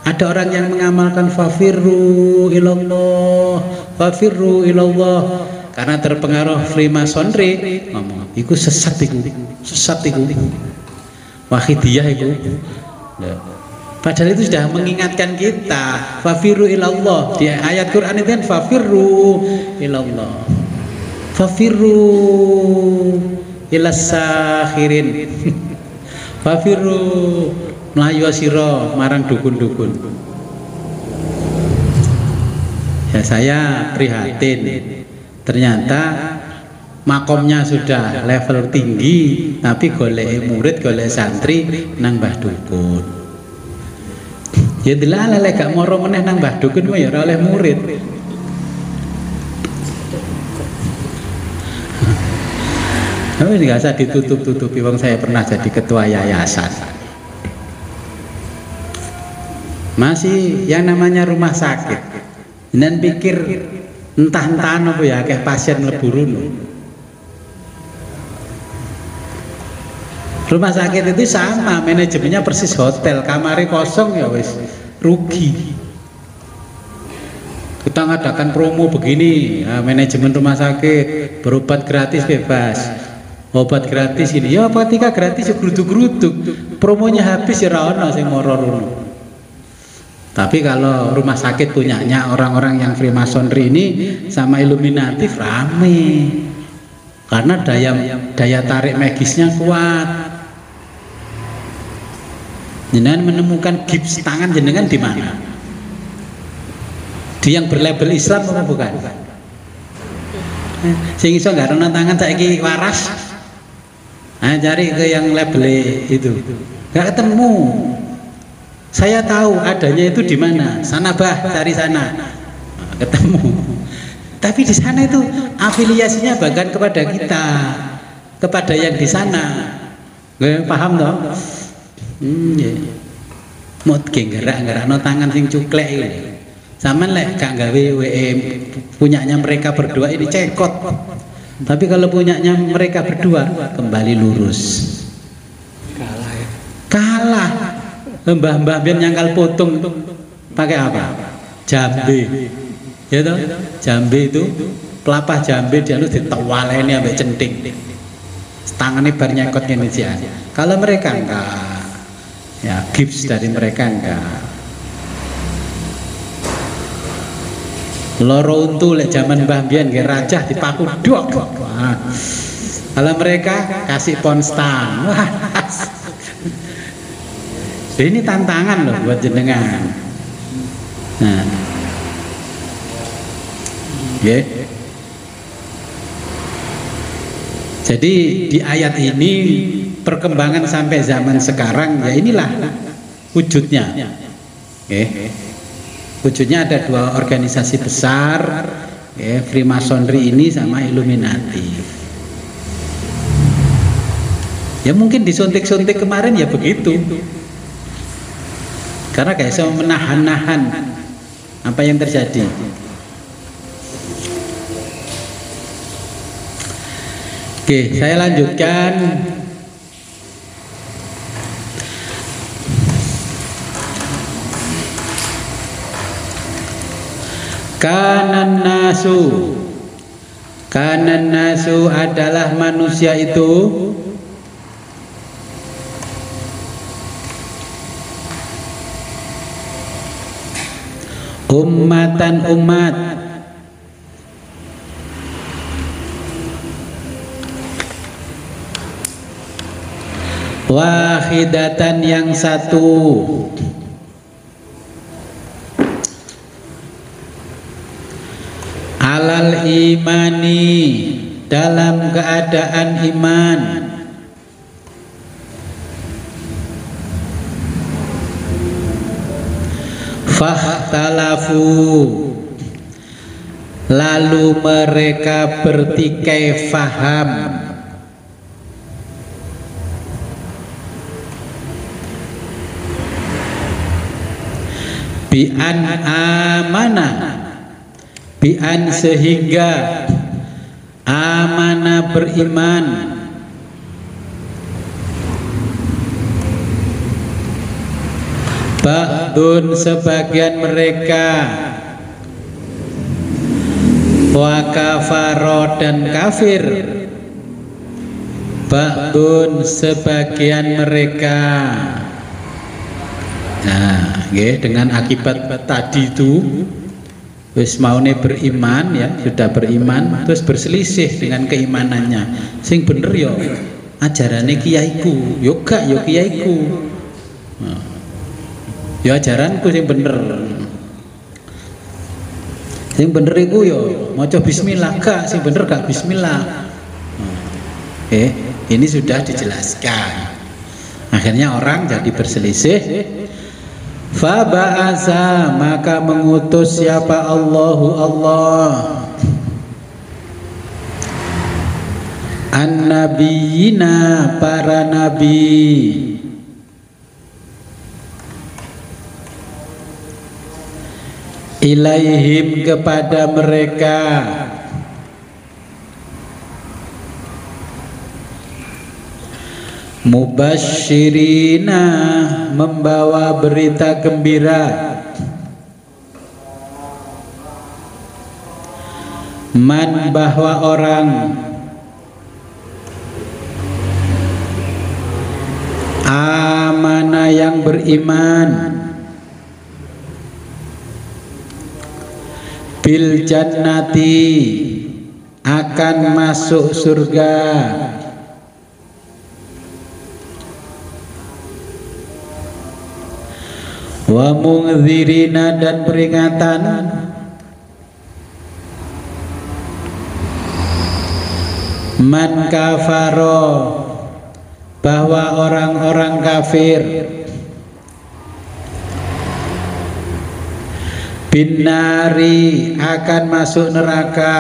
Ada orang yang mengamalkan fafirru ilallah, fafirru ilallah, karena terpengaruh Freemasonry ngomong, iku sesat iku. Wahidiyah itu. Padahal itu sudah mengingatkan kita, fafirru ilallah. Di ayat Quran itu kan fafirru ilallah, fafirru ilas sakhirin, fafirru melayu asiro marang dukun-dukun. Ya saya prihatin, ternyata makomnya sudah level tinggi, tapi golek murid, golek santri nang mbah dukun. Ya delala lek gak moro meneh nang mbah dukun ya ora oleh murid. Tapi nggak usah ditutup-tutupi, wong saya pernah jadi ketua yayasan. Masih yang namanya rumah sakit. Dan pikir entah-entah apa ya kayak pasien mlebu rono. Rumah sakit itu sama, manajemennya persis hotel, kamarnya kosong ya wis rugi. Kita ngadakan promo begini, nah, manajemen rumah sakit berobat gratis bebas, obat gratis ini, ya apotika gratis ya geruduk-geruduk, promonya habis ya rawana sing moro-moro. Tapi kalau rumah sakit punyanya orang-orang yang Freemasonry ini sama Illuminati rame, karena daya tarik magisnya kuat. Jenengan menemukan gips tangan jenengan di mana? Di yang berlabel Islam apa bukan? Sing iso nggarono tangan saiki waras. Nah, cari ke yang label itu. Enggak ketemu. Saya tahu adanya itu di mana. Sana bah, cari sana. Nah, ketemu. Tapi di sana itu afiliasinya bahkan kepada kita, kepada yang di sana. Paham toh? Mau gerak-gerakno tangan sing cuklek iki. Saman lek gak gawe WM punyanya mereka berdua ini cekot. Tapi kalau punyanya mereka berdua kembali lurus. Kalah ya. Kalah. Mbah-mbah biyen nyangkal potong pakai apa? Jambe. Ya toh? Jambe itu pelapah jambe dia lu ditewaleni ambek centing. Tangannya bar nyekot ngene iki. Kalau mereka enggak. Ya, gips dari mereka enggak. Loro untu lek zaman Mbah Mbiyen nggih rajah dipaku dok. Wah. Kalau mereka kasih ponstan. Wah. Ini tantangan loh buat jenengan. Nah. Yeah. Jadi di ayat ini perkembangan sampai zaman sekarang ya inilah wujudnya. Wujudnya ada dua organisasi besar, Freemasonry ini sama Illuminati. Ya mungkin disuntik-suntik kemarin ya begitu. Karena kayak saya menahan-nahan apa yang terjadi. Oke, saya lanjutkan. Kanan nasu adalah manusia itu ummatan umat wahidatan yang satu alal imani dalam keadaan iman fahtalafu lalu mereka bertikai faham bi'an amanah bi'an sehingga amanah beriman ba'dun sebagian mereka wa kafaro dan kafir ba'dun sebagian mereka. Nah, dengan akibat tadi itu wis maune beriman ya, sudah beriman terus berselisih dengan keimanannya. Sing bener yo ajarane kiaiku, yo gak yo kiaiku. Nah, yo ajaranku sing bener. Sing bener iku yo maca bismillah gak, sing bener gak bismillah. Nah, ini sudah dijelaskan. Akhirnya orang jadi berselisih. Fa ba'asa maka mengutus siapa Allahu Allah an-nabiyina para nabi ilaihim kepada mereka mubasyirina membawa berita gembira man bahwa orang amanah yang beriman bil jannati akan masuk surga wa mungdzirina dan peringatan, man kafaro bahwa orang-orang kafir, binari akan masuk neraka,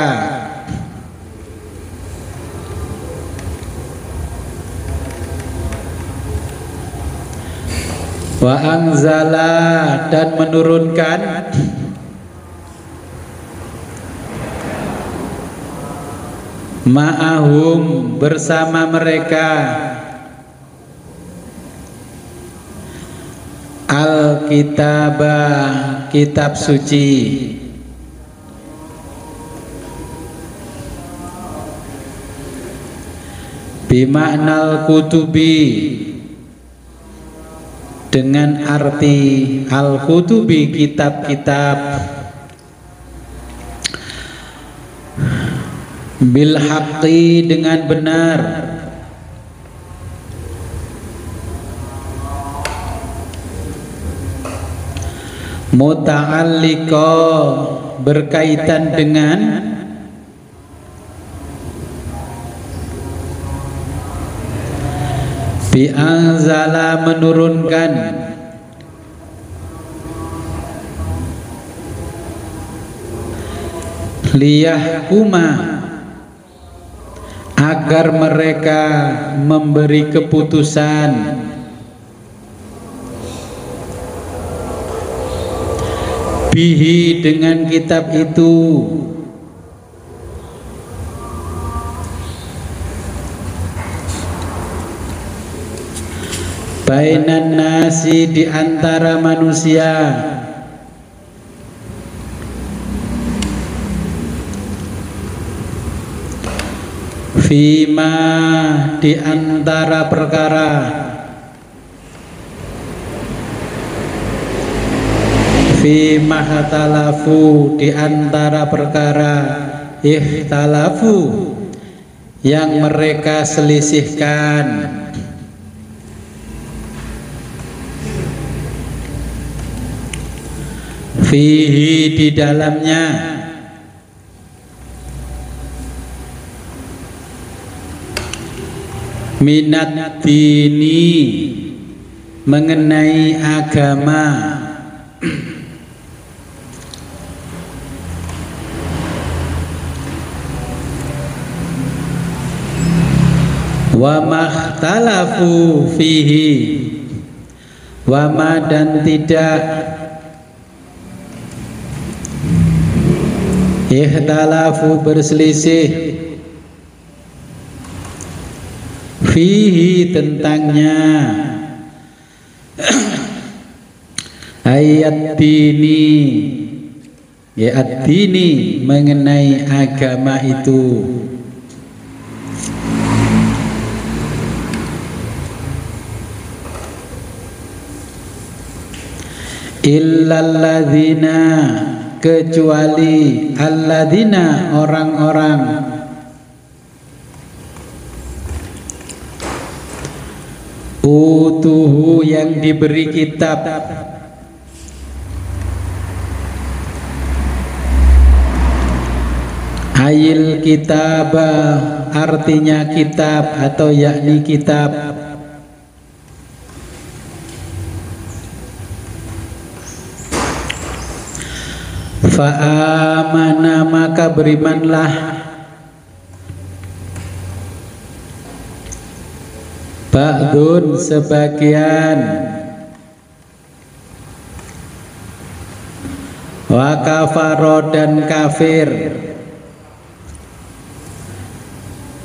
wa anzala dan menurunkan ma'ahum bersama mereka al-kitabah kitab suci, bima'nal kutubi dengan arti al-kutubi kitab-kitab, bil haqqi dengan benar, muta'alliqa berkaitan dengan bi anzala menurunkan, liyahkuma agar mereka memberi keputusan, bihi dengan kitab itu, bainan nasi di antara manusia, fima di antara perkara, fima hatalafu di antara perkara, ikhtalafu yang mereka selisihkan, fihi di dalamnya, minat dini mengenai agama, wa makhtalafu fihi, wa ma dan tidak, ikhtalafu berselisih, fihi tentangnya, ayat dini ya ad-dini mengenai agama itu, illalladzina kecuali alladzina orang-orang, utuhu yang diberi kitab, ayil kitab artinya kitab atau yakni kitab, fa'amana maka berimanlah ba'dun sebagian, wa kafaro dan kafir,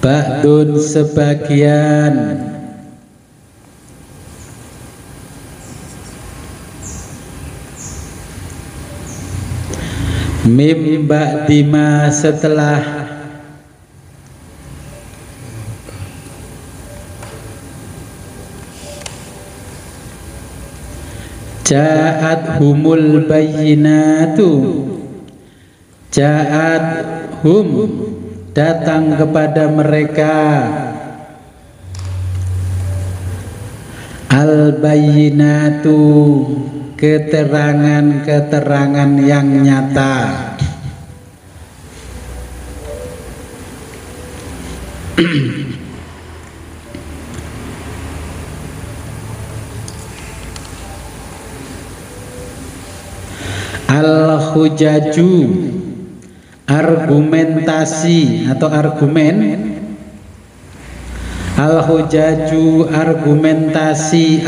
ba'dun sebagian, mim ba'dima setelah, ja'at humul bayyinatu, ja'at hum datang kepada mereka Al-bayyinatu, keterangan-keterangan yang nyata. Al-hujaju, argumentasi atau argumen. Al-hujaju, argumentasi.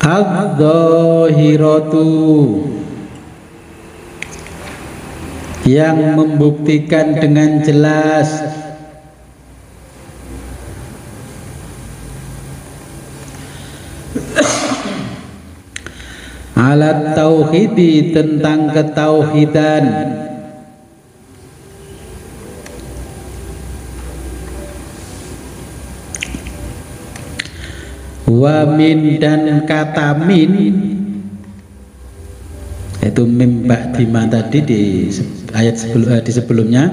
Al-dhahiratu, yang membuktikan dengan jelas. Alat tauhidi, tentang ketauhidan. Wa min, dan kata min, yaitu mim ba'dima tadi di ayat di sebelumnya.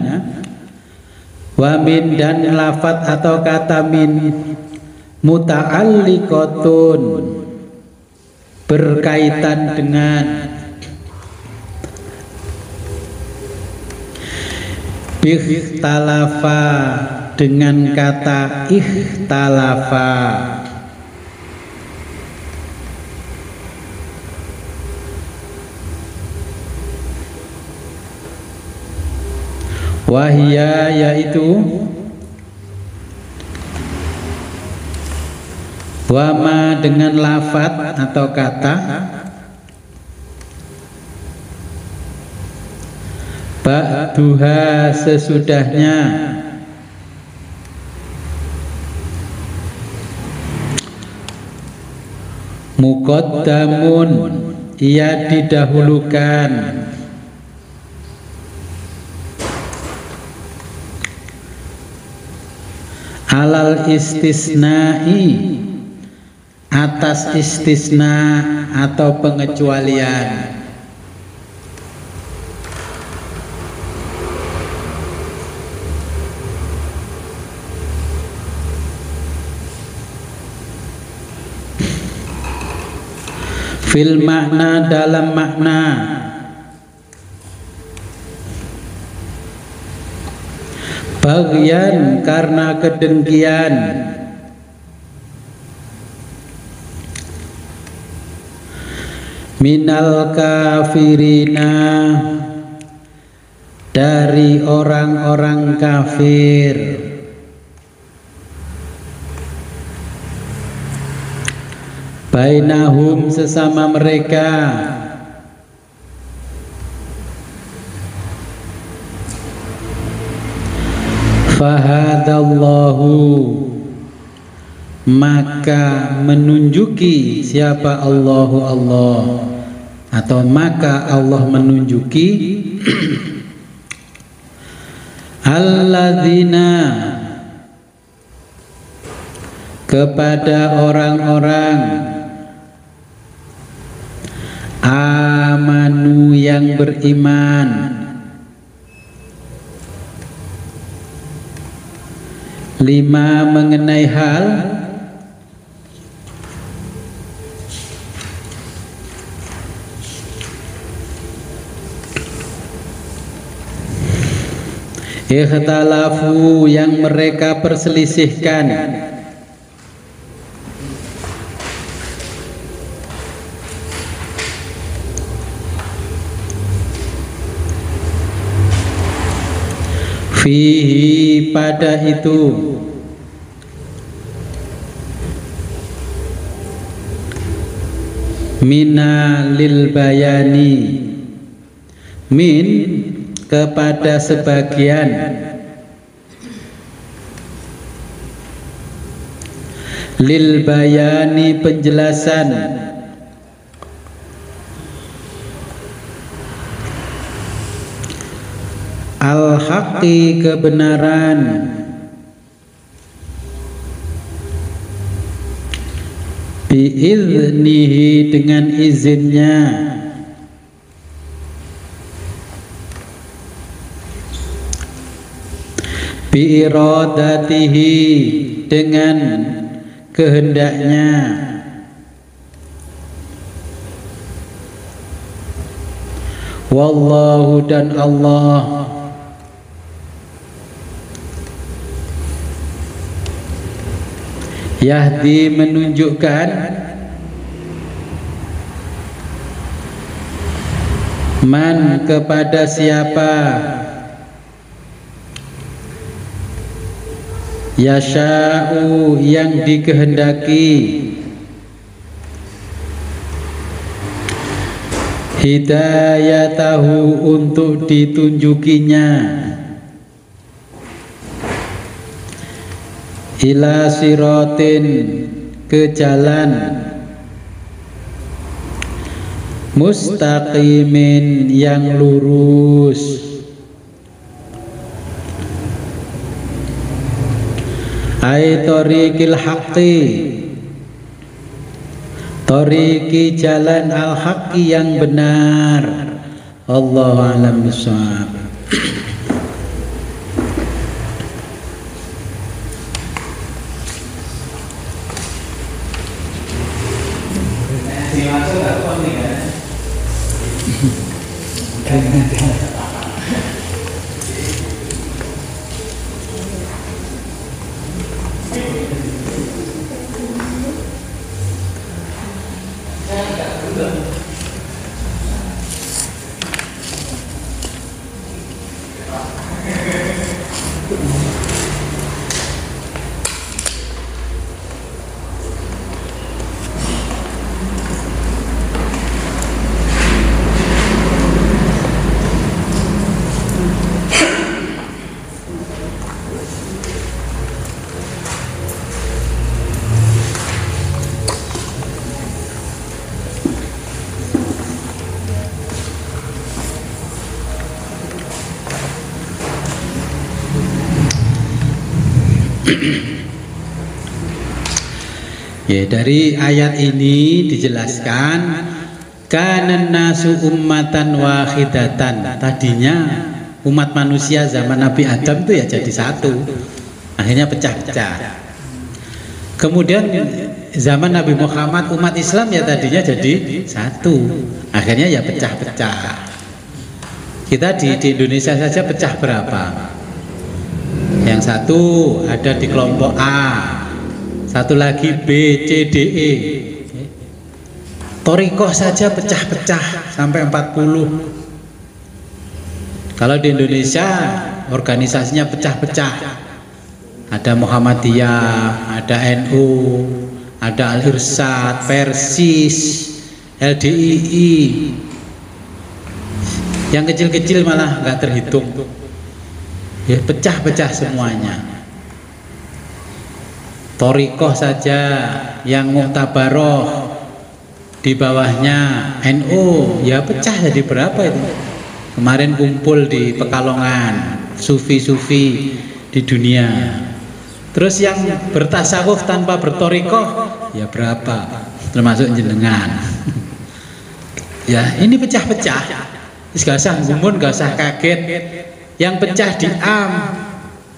Wa min, dan lafadz atau kata min, muta'alliqatun, berkaitan dengan ikhtalafa, dengan kata ikhtalafa. Wahia, yaitu wama, dengan lafadz atau kata, ba'duha, sesudahnya, muqaddamun, ia didahulukan, alal istisna'i, atas istisna atau pengecualian. Fil makna, dalam makna. Bagian, karena kedengkian. Minal kafirina, dari orang-orang kafir. Bainahum, sesama mereka. Fahadallahu, maka menunjuki, siapa Allahu, Allah, atau maka Allah menunjuki alladzina, kepada orang-orang, amanu, yang beriman. Lima, mengenai hal ikhtalafu, yang mereka perselisihkan. Fihi, pada itu. Mina, lil bayani, min, kepada sebagian. Lil bayani, penjelasan. Al-haqqi, kebenaran. Bi'idnihi, dengan izinnya. bi iradatihi dengan kehendaknya, wallahu dan Allah yahdi menunjukkan man kepada siapa yasha'u yang dikehendaki hidayatahu untuk ditunjukinya ila siratin ke jalan mustaqimin yang lurus ay tariqil haqqi tariqi jalan al-haqqi yang benar. Allahu a'lam bishawab. Ya, dari ayat ini dijelaskan kanan nasu ummatan wahidatan. Tadinya umat manusia zaman Nabi Adam itu ya jadi satu, akhirnya pecah-pecah. Kemudian zaman Nabi Muhammad umat Islam ya tadinya jadi satu, akhirnya ya pecah-pecah. Kita di Indonesia saja pecah berapa? Yang satu ada di kelompok A, satu lagi B, C, D, E. Thariqah saja pecah-pecah sampai 40. Kalau di Indonesia organisasinya pecah-pecah. Ada Muhammadiyah, ada NU, ada Al-Irsyad, Persis, LDII. Yang kecil-kecil malah nggak terhitung. Ya, pecah-pecah semuanya. Thariqah saja yang Mu'tabaroh di bawahnya NU ya pecah jadi berapa itu? Kemarin kumpul di Pekalongan sufi-sufi di dunia. Terus yang bertasawuf tanpa berthariqah ya berapa? Termasuk jenengan. Ya ini pecah-pecah. Gak usah gumun, gak usah kaget. Yang pecah di A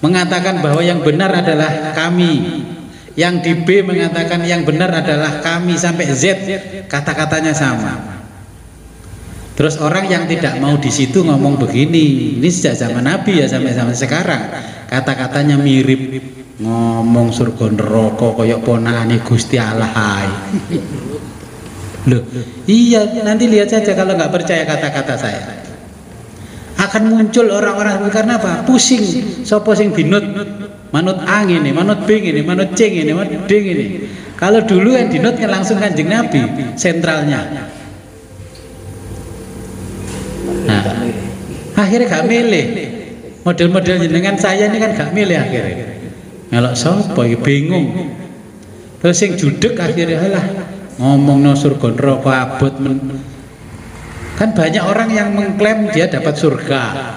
mengatakan bahwa yang benar adalah kami, yang di B mengatakan yang benar adalah kami, sampai Z kata-katanya sama. Terus orang yang tidak mau di situ ngomong begini, ini sejak zaman Nabi ya sampai zaman sekarang, kata-katanya mirip, ngomong surga neraka koyok ponakane Gusti Allah. Loh, iya nanti lihat saja kalau nggak percaya kata-kata saya. Akan muncul orang-orang karena apa? Pusing, sopo sing dinut manut A ini, manut B ini, manut C ini, manut D ini. Kalau dulu yang dinut kan langsung Kanjeng Nabi sentralnya. Nah, akhirnya gak milih. Model-model jenengan saya ini kan gak milih akhirnya. Melok sopo ya bingung. Terus yang judek akhirnya lah ngomong no surga neraka abot kan banyak orang yang mengklaim dia dapat surga.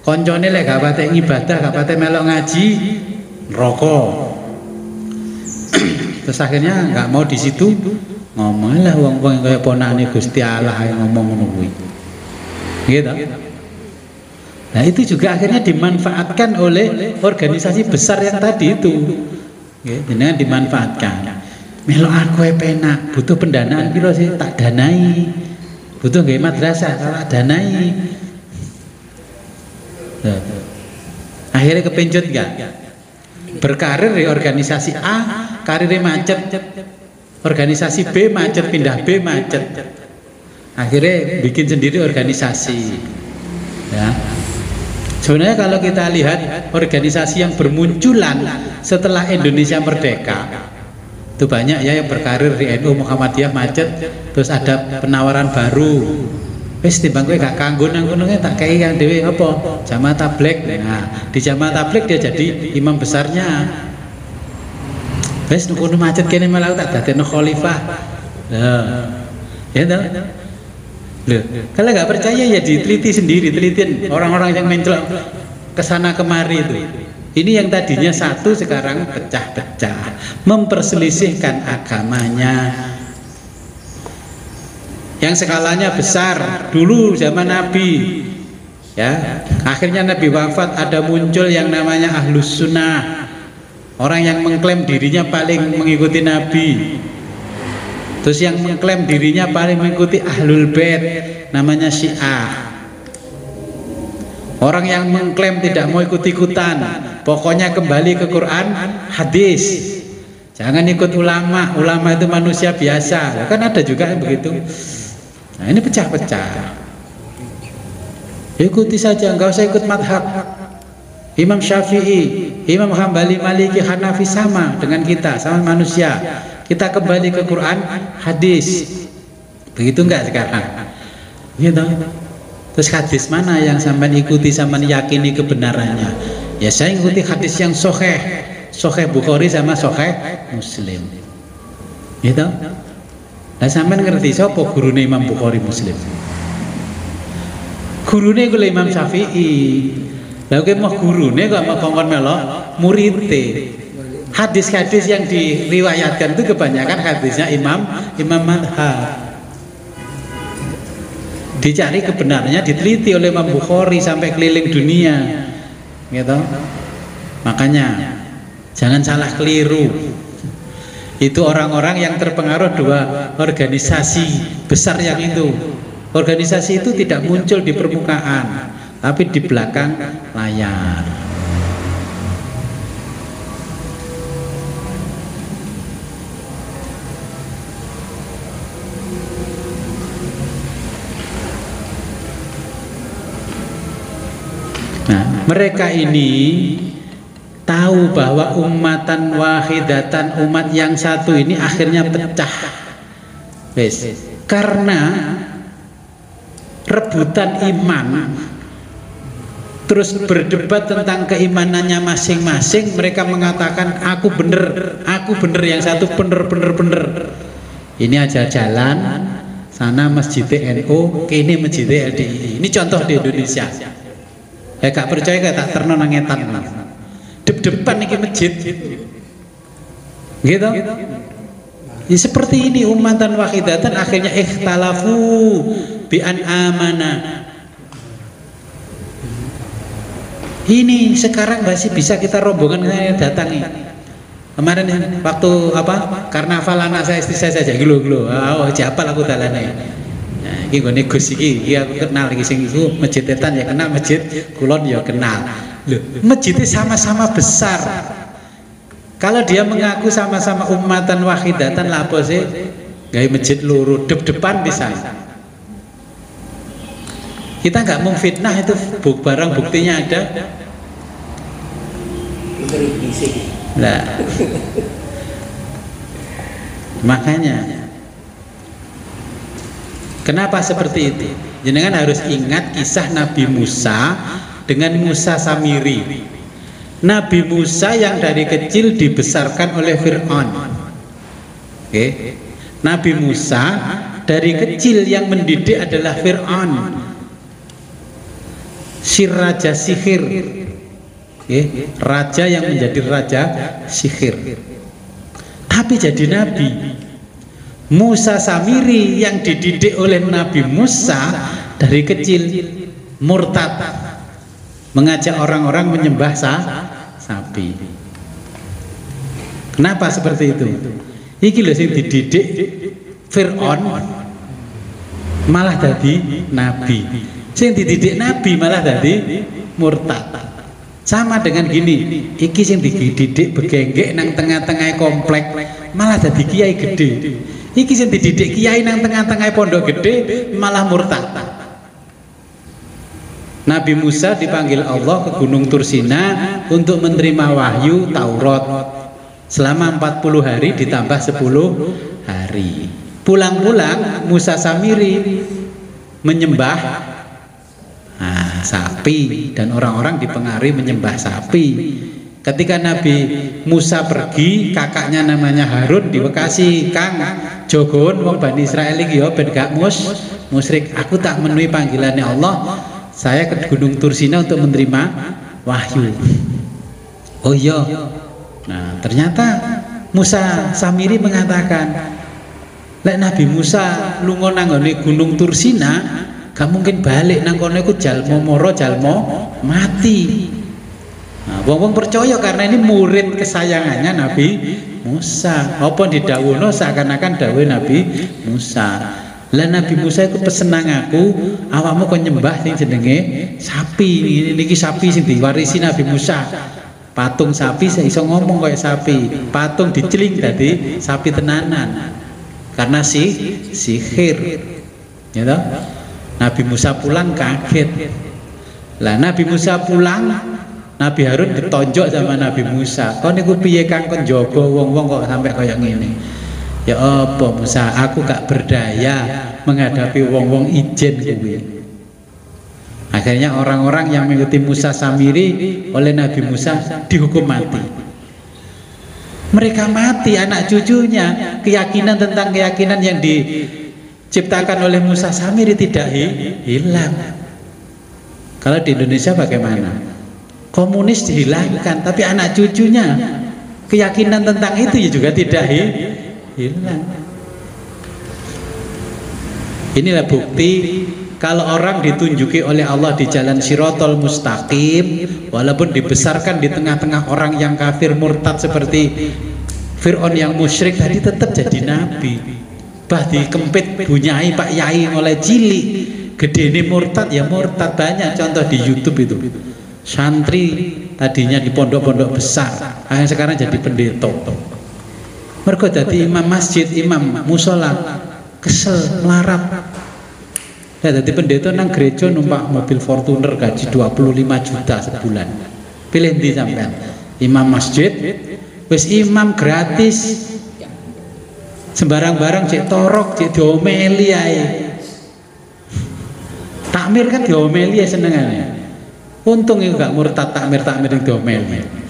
Koncone lek gak pate ibadah, gak pate melok ngaji, neraka. Terus akhirnya nggak mau di situ, ngomonglah wong-wong kaya ponakane Gusti Allah yang ngomong ngono kuwi. Gitu. Nah itu juga akhirnya dimanfaatkan oleh organisasi besar yang tadi itu. Dengan dimanfaatkan. Melo aku penak, butuh pendanaan piro sih tak danai. Butuh nggih madrasah tak danai. Akhirnya kepencut enggak? Berkarir di organisasi A, karirnya macet. Organisasi B macet, pindah B macet. Akhirnya bikin sendiri organisasi. Ya. Sebenarnya kalau kita lihat organisasi yang bermunculan setelah Indonesia merdeka, itu banyak ya yang berkarir di NU Muhammadiyah macet, terus ada penawaran baru. Wis timbang kowe gak kanggo nang kono tak kei kan dhewe apa? Jamaah Tabligh. Nah, di Jamaah Tabligh dia jadi imam besarnya. Wis nang kono macet kene malah tak dadekno khalifah. Lah. Ya toh? Loh, kalau nggak percaya ya diteliti sendiri, telitin orang-orang yang mencelok kesana kemari itu. Ini yang tadinya satu sekarang pecah-pecah, memperselisihkan agamanya. Yang skalanya besar dulu zaman Nabi, ya. Akhirnya Nabi wafat, ada muncul yang namanya Ahlus Sunnah, orang yang mengklaim dirinya paling mengikuti Nabi. Terus yang mengklaim dirinya paling mengikuti Ahlul Bait namanya Syiah. Orang yang mengklaim tidak mau ikut-ikutan, pokoknya kembali ke Quran, hadis. Jangan ikut ulama, ulama itu manusia biasa. Kan ada juga yang begitu. Nah ini pecah-pecah. Ikuti saja, enggak usah ikut madhab. Imam Syafi'i, Imam Hambali, Maliki, Hanafi sama dengan kita, sama manusia. Kita kembali ke Quran, hadis. Begitu enggak sekarang? Gitu. Terus hadis mana yang sampean ikuti, sampean yakini kebenarannya? Ya saya ikuti hadis yang sahih, sahih Bukhari sama sahih Muslim. Gitu. Nah sampean ngerti sapa gurune Imam Bukhari Muslim? Gurune kuwi Imam Syafi'i. Lah kowe mau gurune kok mau kongkon melok murite. Hadis-hadis yang diriwayatkan itu kebanyakan hadisnya imam madhab. Dicari kebenarannya, diteliti oleh Imam Bukhari sampai keliling dunia, gitu. Makanya jangan salah keliru. Itu orang-orang yang terpengaruh dua organisasi besar yang itu. Organisasi itu tidak muncul di permukaan, tapi di belakang layar. Nah, mereka ini tahu bahwa ummatan wahidatan, umat yang satu ini akhirnya pecah. Wes, karena rebutan iman, terus berdebat tentang keimanannya masing-masing. Mereka mengatakan aku bener, yang satu bener. Ini aja jalan, sana masjid NU, kini masjid LDI. Ini contoh di Indonesia. Ya gak percaya gak tak terno nangetan. Depan iki masjid. Gitu. Ya, seperti ini ummatan wahidatan akhirnya ikhtalafu bi an amana. Ini sekarang masih bisa kita rombongan datangi. Kemarin waktu apa? Karnaval anak saya, istri saya saja gelo. Oh, japal aku dalane. Nah, iki nggone Gus iki aku kenal iki sing iku Masjid Etan ya kenal, Masjid Kulon ya kenal. Loh, masjidnya sama-sama besar. Kalau dia mengaku sama-sama ummatan wahidatan lah apa sih? Gawe masjid loro depan bisa. Kita nggak memfitnah itu barang buktinya ada. Nah, makanya kenapa seperti itu? Jenengan harus ingat kisah Nabi Musa dengan Musa Samiri. Nabi Musa yang dari kecil dibesarkan oleh Fir'aun. Oke. Nabi Musa dari kecil yang mendidik adalah Fir'aun, si raja sihir. Oke. Raja yang menjadi raja sihir. Tapi jadi nabi. Musa Samiri yang dididik oleh Nabi Musa dari kecil murtad. mengajak orang-orang menyembah sapi. Kenapa seperti itu? Iki lho sing dididik Fir'aun malah jadi nabi. Sing dididik nabi malah jadi murtad. Sama dengan gini, iki sing dididik begenggek nang tengah-tengah komplek malah jadi kiai gede. Iki sing dididik kiai nang tengah-tengah pondok gede malah murtad. Nabi Musa dipanggil Allah ke Gunung Tursina untuk menerima wahyu Taurat selama 40 hari ditambah 10 hari. Pulang-pulang Musa Samiri menyembah sapi dan orang-orang dipengaruhi menyembah sapi. Ketika Nabi Musa pergi, kakaknya namanya Harun di Bekasi, Kang Jogon wong Bani Israel iki ya ben gak musyrik. Aku tak memenuhi panggilannya Allah. Saya ke Gunung Tursina untuk menerima wahyu. Oh iya. Nah, ternyata Musa Samiri mengatakan, lek Nabi Musa lunga nang Gunung Tursina, gak mungkin balik nang kono iku jalmo moro jalmo mati. Nah, wong-wong percaya karena ini murid kesayangannya Nabi Musa. Apa didhawuhno seakan-akan dawuh Nabi Musa. Lah Nabi Musa itu pesenang aku, awakmu kok nyembah sing jenenge sapi. Niki sapi sing diwarisi Nabi Musa. Patung sapi saya iso ngomong kayak sapi, patung diceling tadi sapi tenanan karena sihir ya toh. Nabi Musa pulang kaget. Lah Nabi Musa pulang, Nabi Harun ditonjok sama Nabi Musa, kau niku piye Kang kon jaga wong-wong kok sampai kayak ngene. Ya apa Musa, aku gak berdaya menghadapi wong-wong ijen kuwi. Akhirnya orang-orang yang mengikuti Musa Samiri oleh Nabi Musa dihukum mati. Mereka mati, anak cucunya, keyakinan tentang keyakinan yang diciptakan oleh Musa Samiri tidak hilang. Kalau di Indonesia bagaimana? Komunis dihilangkan, tapi anak cucunya keyakinan tentang itu juga tidak hilang. Inilah bukti kalau orang ditunjuki oleh Allah di jalan Shirathul Mustaqim, walaupun dibesarkan di tengah-tengah orang yang kafir murtad seperti Fir'aun yang musyrik tadi, tetap jadi nabi. Bah dikempit bunyai Pak Yai mulai cilik, gede ini murtad ya murtad. Banyak contoh di YouTube itu. Santri tadinya di pondok-pondok besar, akhirnya sekarang jadi pendeta. Mereka jadi imam masjid, imam musola, kesel, melarat. Ya, jadi pendeta nang gereja numpak mobil Fortuner gaji 25 juta sebulan. Pilih di sampean. Imam masjid, wis imam gratis. Sembarang-barang cek torok, cek diomeli ae. Takmir kan diomeli ya senengane. Untung itu gak murtad takmir yang diomeli.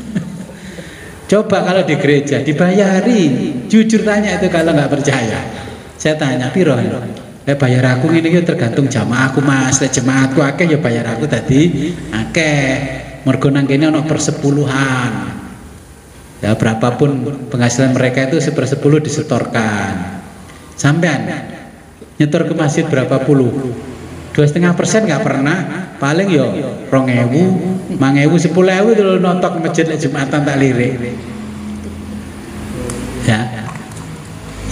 Coba kalau di gereja dibayari, jujur tanya itu kalau nggak percaya. Saya tanya, piro? Bayar aku ini tergantung jamaahku Mas. Jemaatku akeh ya bayar aku tadi akeh. Mergo nang kene ana persepuluhan. Ya berapapun penghasilan mereka itu 1/10 disetorkan. Sampean nyetor ke masjid berapa puluh? 2,5% nggak pernah. Paling yo 2.000, 5.000, 10.000 dulu nonton masjid Jumatan tak lirik. Ya,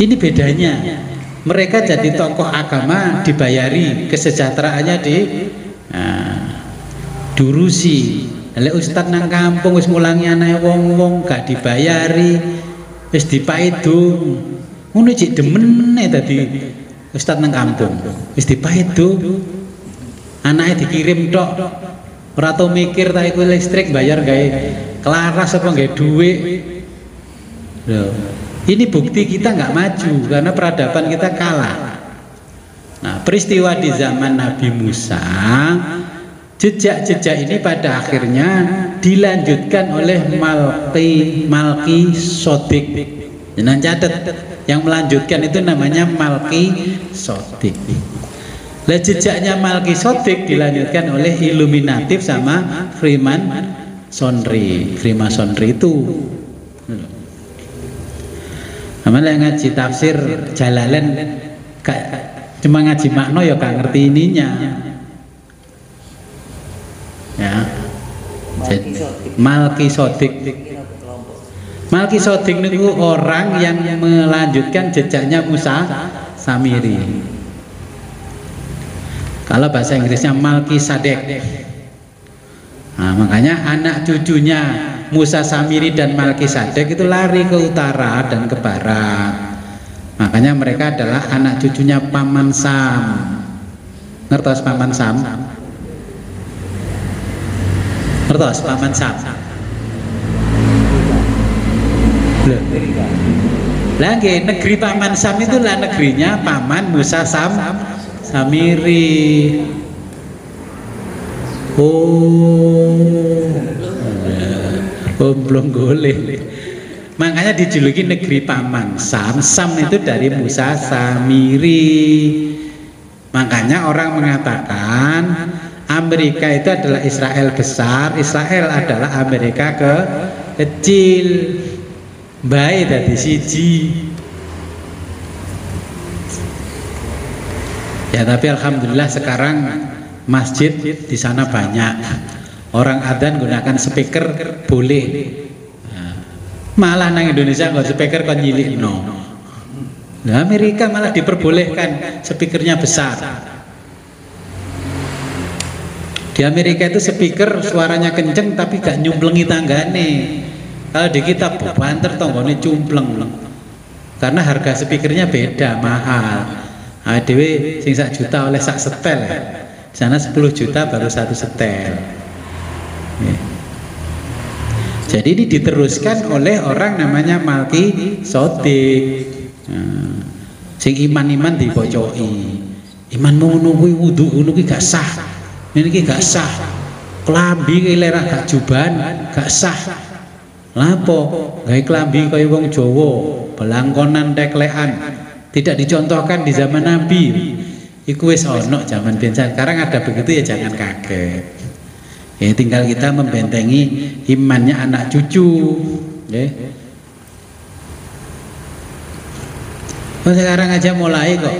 ini bedanya. Mereka jadi tokoh agama dibayari, kesejahteraannya diurusi. Oleh ustad nang kampung wis mulangi anake wong-wong gak dibayari, wis dipaedu. Ngono cik demene tadi ustad nang kampung. Wis dipaedu. Anake dikirim tok. Ora tau mikir ta iku listrik bayar gawe kelaras apa gawe dhuwit. Loh. Ini bukti kita nggak maju karena peradaban kita kalah. Nah, peristiwa di zaman Nabi Musa, jejak-jejak ini pada akhirnya dilanjutkan oleh Malki Sodik. Jangan catat, yang melanjutkan itu namanya Malki Sodik. Lah jejaknya Malki Sodik dilanjutkan oleh Illuminatif sama Freemasonry. Freemasonry itu. Namanya ngaji tafsir Jalalain cuma ngaji makna ya gak ngerti ininya. Ya. Malkisodik. Malkisodik niku orang yang melanjutkan jejaknya Musa Samiri. Kalau bahasa Inggrisnya Malkisadek. Nah, makanya anak cucunya Musa Samiri dan Malkisadek itu lari ke utara dan ke barat. Makanya mereka adalah anak cucunya Paman Sam. Ngertos Paman Sam? Ngertos Paman Sam? Lagi negeri Paman Sam itulah negerinya Paman Musa Samiri. Belum goleh. Makanya dijuluki negeri Paman Sam. Sam itu dari Musa Samiri. Makanya orang mengatakan Amerika itu adalah Israel besar, Israel adalah Amerika kecil. Baik dari siji. Ya tapi alhamdulillah sekarang masjid di sana banyak. Orang adzan gunakan speaker boleh. Malah nang Indonesia nggak speaker kon nyilik no. Nah, Amerika malah diperbolehkan speakernya besar. Di Amerika itu speaker suaranya kenceng tapi gak nyumplengi tanggane. Kalau di kita banter tonggone cumpleng. Karena harga speakernya beda, mahal. Dewe sing 1 juta oleh sak setel. Di sana 10 juta baru 1 setel. Jadi ini diteruskan oleh orang namanya Malkisodik. Sing iman-iman dibocoki. Iman ngono kuwi wudu ngono ki gak sah. Ini ki gak sah. Klambi ki lerah gak juban gak sah. Lapo gawe klambi kaya wong Jawa, belangkonan teklekan. Tidak dicontohkan di zaman Nabi. Iku wis ono zaman biyen. Sekarang ada begitu ya jangan kaget. Ya tinggal kita membentengi imannya anak cucu. Sekarang aja mulai kok.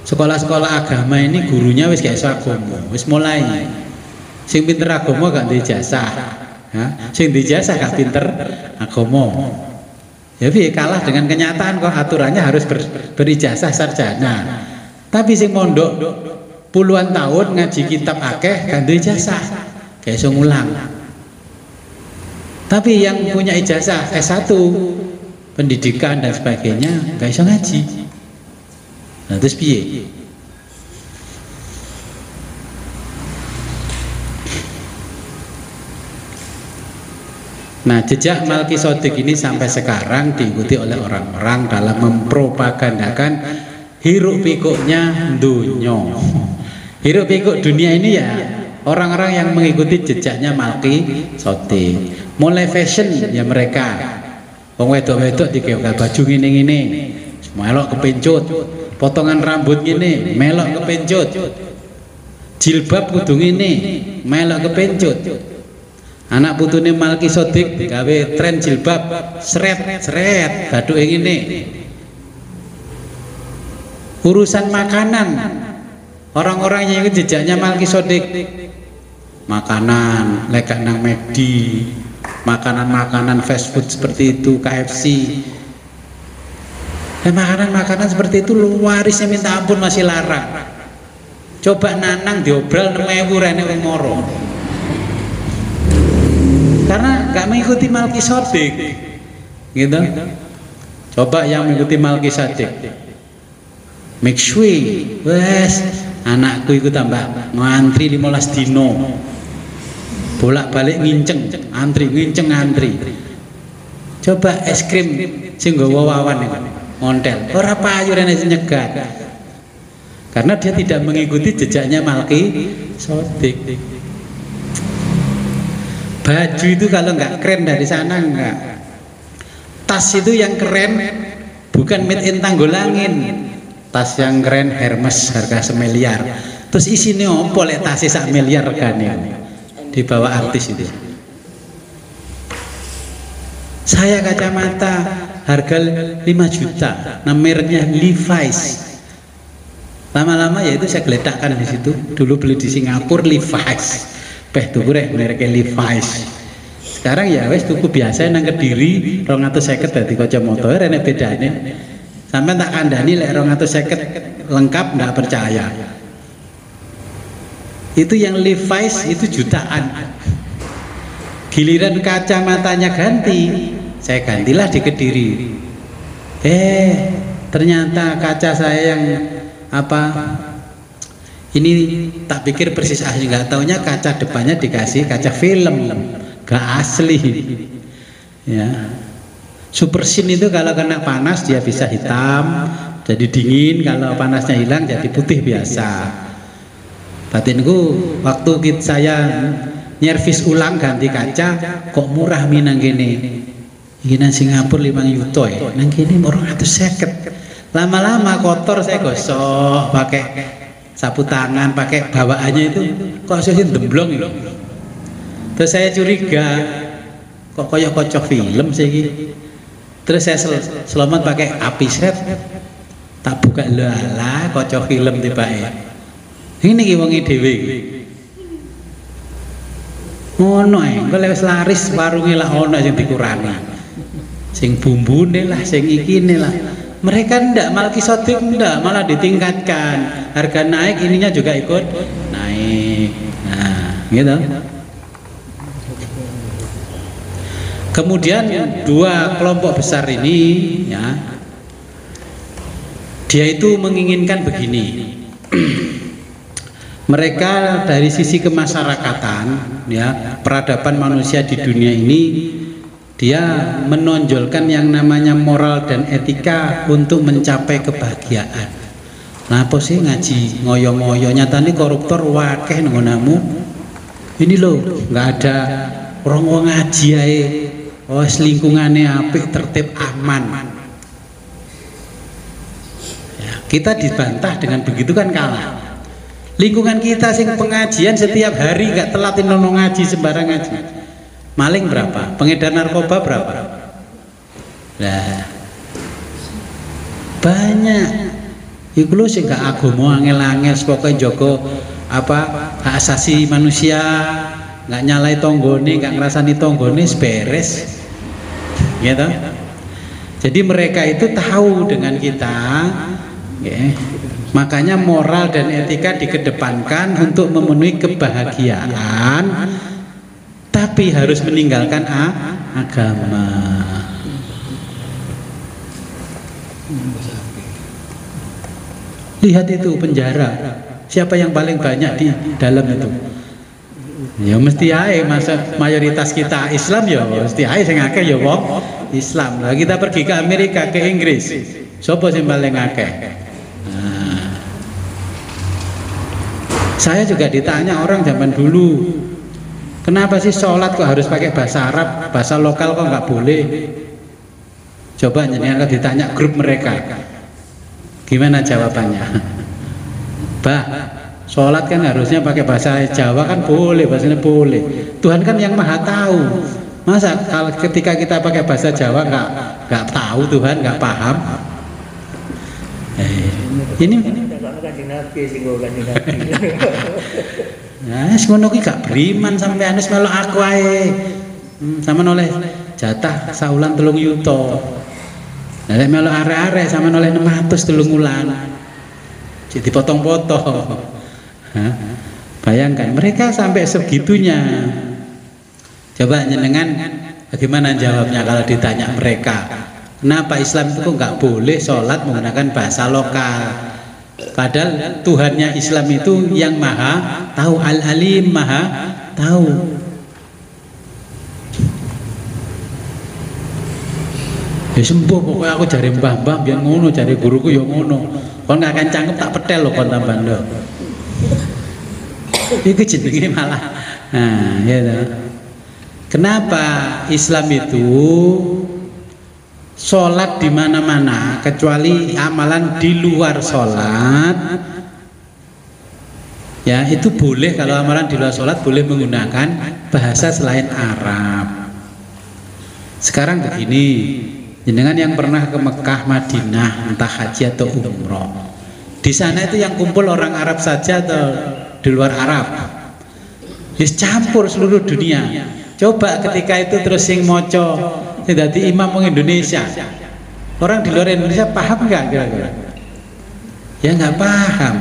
Sekolah-sekolah agama ini gurunya wis gak iso agama, wis mulai. Sing pinter agama gak duwe ijazah. Sing dijazah gak pinter agama. Jadi kalah dengan kenyataan kok aturannya harus berijazah sarjana. Tapi sing mondok puluhan tahun ngaji kitab akeh gak duwe ijazah, gak iso ngulang. Tapi yang punya ijazah S1 pendidikan dan sebagainya gak iso ngaji. Nah terus piye? Nah jejak Malkisodik ini sampai sekarang diikuti oleh orang-orang dalam mempropagandakan hiruk pikuknya dunia. Hiruk pikuk dunia ini ya orang-orang yang mengikuti jejaknya Malkisodik. Mulai fashion ya mereka. Wong wedok-wedok dikeok baju ngene-ngene, melok kepencut. Potongan rambut ngene, melok kepencut. Jilbab kudu ngene, melok kepencut. Anak putune Malkisodik gawe tren jilbab seret gaduke ngene. Urusan makanan orang-orang yang ikut jejaknya Malkisodik, makanan lekak nang McD, makanan-makanan fast food seperti itu, KFC. Makanan-makanan seperti itu warisnya minta ampun masih larang. Coba nanang diobral 6.000 rene wong moro. Karena gak mengikuti Malkisodik, gitu. Coba yang mengikuti Malkisodik, make sure, wes anakku itu tambah ngantri 15 dino, bolak-balik nginceng antri. Coba es krim sing nggawa wawan itu ngontel, ora payu rene nyegat. Karena dia tidak mengikuti jejaknya Malkisodik. Baju itu kalau nggak keren dari sana enggak. Tas itu yang keren bukan made in Tanggulangin. Tas yang keren Hermes harga 1 miliar. Terus isinya opo lek tas 1 miliar regane. Dibawa artis itu. Saya kacamata harga 5 juta. Nah mereknya Levi's. Lama-lama ya itu saya geletakkan di situ. Dulu beli di Singapura Levi's. kabeh tuku rek merek Levi's. Sekarang ya wis tuku biasa nang Kediri 250 dadi kacamata rene bedane. Sampai tak kandani lek 250 lengkap ndak percaya. Itu yang Levi's itu jutaan. Giliran kacamatanya ganti, saya gantilah di Kediri. Ternyata kaca saya yang apa? Ini tak pikir persis asli, nggak taunya kaca depannya dikasih kaca film, gak asli. Ya. Super Sin itu kalau kena panas dia bisa hitam, jadi dingin. Kalau panasnya hilang jadi putih biasa. Batinku waktu saya nyervis ulang ganti kaca, kok murah minang gini. Ini nang Singapura 5 juta ya, nang gini 250. Lama-lama kotor saya gosok pakai sapu tangan, pakai bawaannya itu kok saya demblong itu. Terus saya curiga kok koyok kocok film sih. Terus saya selamat pakai api set, tak buka lala kocok film tiba-tiba. Ini ki wong dhewe. Ngono kok lewis laris warunge lah ono sing dikurangi. Sing bumbune lah, sing ikine lah. Mereka ndak, malah Kisodik ndak, malah ditingkatkan. Harga naik ininya juga ikut naik. Nah, gitu. Kemudian dua kelompok besar ini ya. Dia itu menginginkan begini. Mereka dari sisi kemasyarakatan ya, peradaban manusia di dunia ini dia menonjolkan yang namanya moral dan etika untuk mencapai kebahagiaan. Nah, apa sih ngaji ngoyo-ngoyo nyatane koruptor wakeh ngonamu. Ini loh, nggak ada orang ngaji ae. Oh, lingkungannya apik, tertib, aman. Ya, kita dibantah dengan begitu kan kalah. Lingkungan kita sing pengajian setiap hari nggak telat nono ngaji sembarang ngaji. Maling berapa? Pengedar narkoba berapa? Nah, banyak. Iku lho sing gak agama angel-angel pokoke njogo apa hak asasi manusia, nggak nyalai tonggone, nggak ngrasani tonggone beres. Gitu. Jadi mereka itu tahu dengan kita, ya. Makanya moral dan etika dikedepankan untuk memenuhi kebahagiaan, tapi harus meninggalkan agama. Lihat itu penjara, siapa yang paling banyak di dalam itu? Ya mesti ae, masa mayoritas kita Islam ya mesti ae sing akeh ya wong Islam. Lah kita pergi ke Amerika, ke Inggris, sapa sing paling akeh? Nah. Saya juga ditanya orang zaman dulu, kenapa sih sholat kok harus pakai bahasa Arab, bahasa lokal kok nggak boleh? Coba nyanyian kalau ditanya grup mereka, gimana jawabannya? Bah, sholat kan harusnya pakai bahasa Jawa kan boleh, bahasanya boleh. Tuhan kan yang maha tahu. Masa kalau ketika kita pakai bahasa Jawa nggak tahu Tuhan, nggak paham? Ini nah, semono ki gak beriman sampai anes melok aku ae. Sama oleh jatah saulan 3 yuta. Nah, lek melok arek-arek sama oleh 600 3 wulan. Jadi potong-potong. Bayangkan mereka sampai segitunya. Coba jenengan bagaimana jawabnya kalau ditanya mereka? Kenapa Islam itu nggak boleh sholat menggunakan bahasa lokal? Padahal Tuhannya Islam itu yang maha tahu, al-alim, maha tahu. Ya sembuh pokoknya aku cari mbah-mbah biar ngono, cari guruku ya ngono. Kalau nggak akan cangkep tak petel loh kon tambando. Itu jenenge malah. Nah, ya toh. Kenapa Islam itu sholat di mana-mana kecuali amalan di luar sholat, ya itu boleh. Kalau amalan di luar sholat boleh menggunakan bahasa selain Arab. Sekarang begini, jenengan yang pernah ke Mekah, Madinah, entah haji atau umroh, di sana itu yang kumpul orang Arab saja atau di luar Arab? Wis campur seluruh dunia. Coba ketika itu terus sing moco dadi imam wong Indonesia. Orang di luar Indonesia paham nggak kira-kira? Ya nggak paham.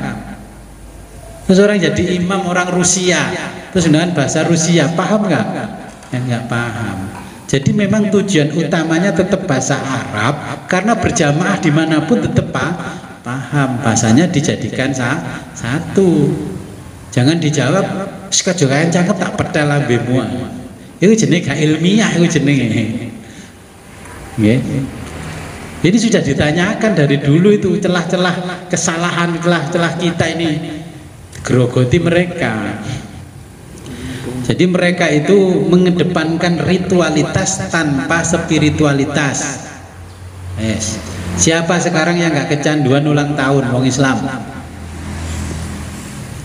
Terus orang jadi imam orang Rusia, terus dengan bahasa Rusia paham nggak? Ya nggak paham. Jadi memang tujuan utamanya tetap bahasa Arab, karena berjamaah dimanapun tetap paham. Bahasanya dijadikan satu. Jangan dijawab sekajokan cakep tak pedal lambemu. Itu jenenge gak ilmiah, itu jenenge. Nggih. Ini sudah ditanyakan dari dulu itu celah-celah kesalahan, celah-celah kita ini gerogoti mereka. Jadi mereka itu mengedepankan ritualitas tanpa spiritualitas. Yes. Siapa sekarang yang nggak kecanduan ulang tahun wong Islam?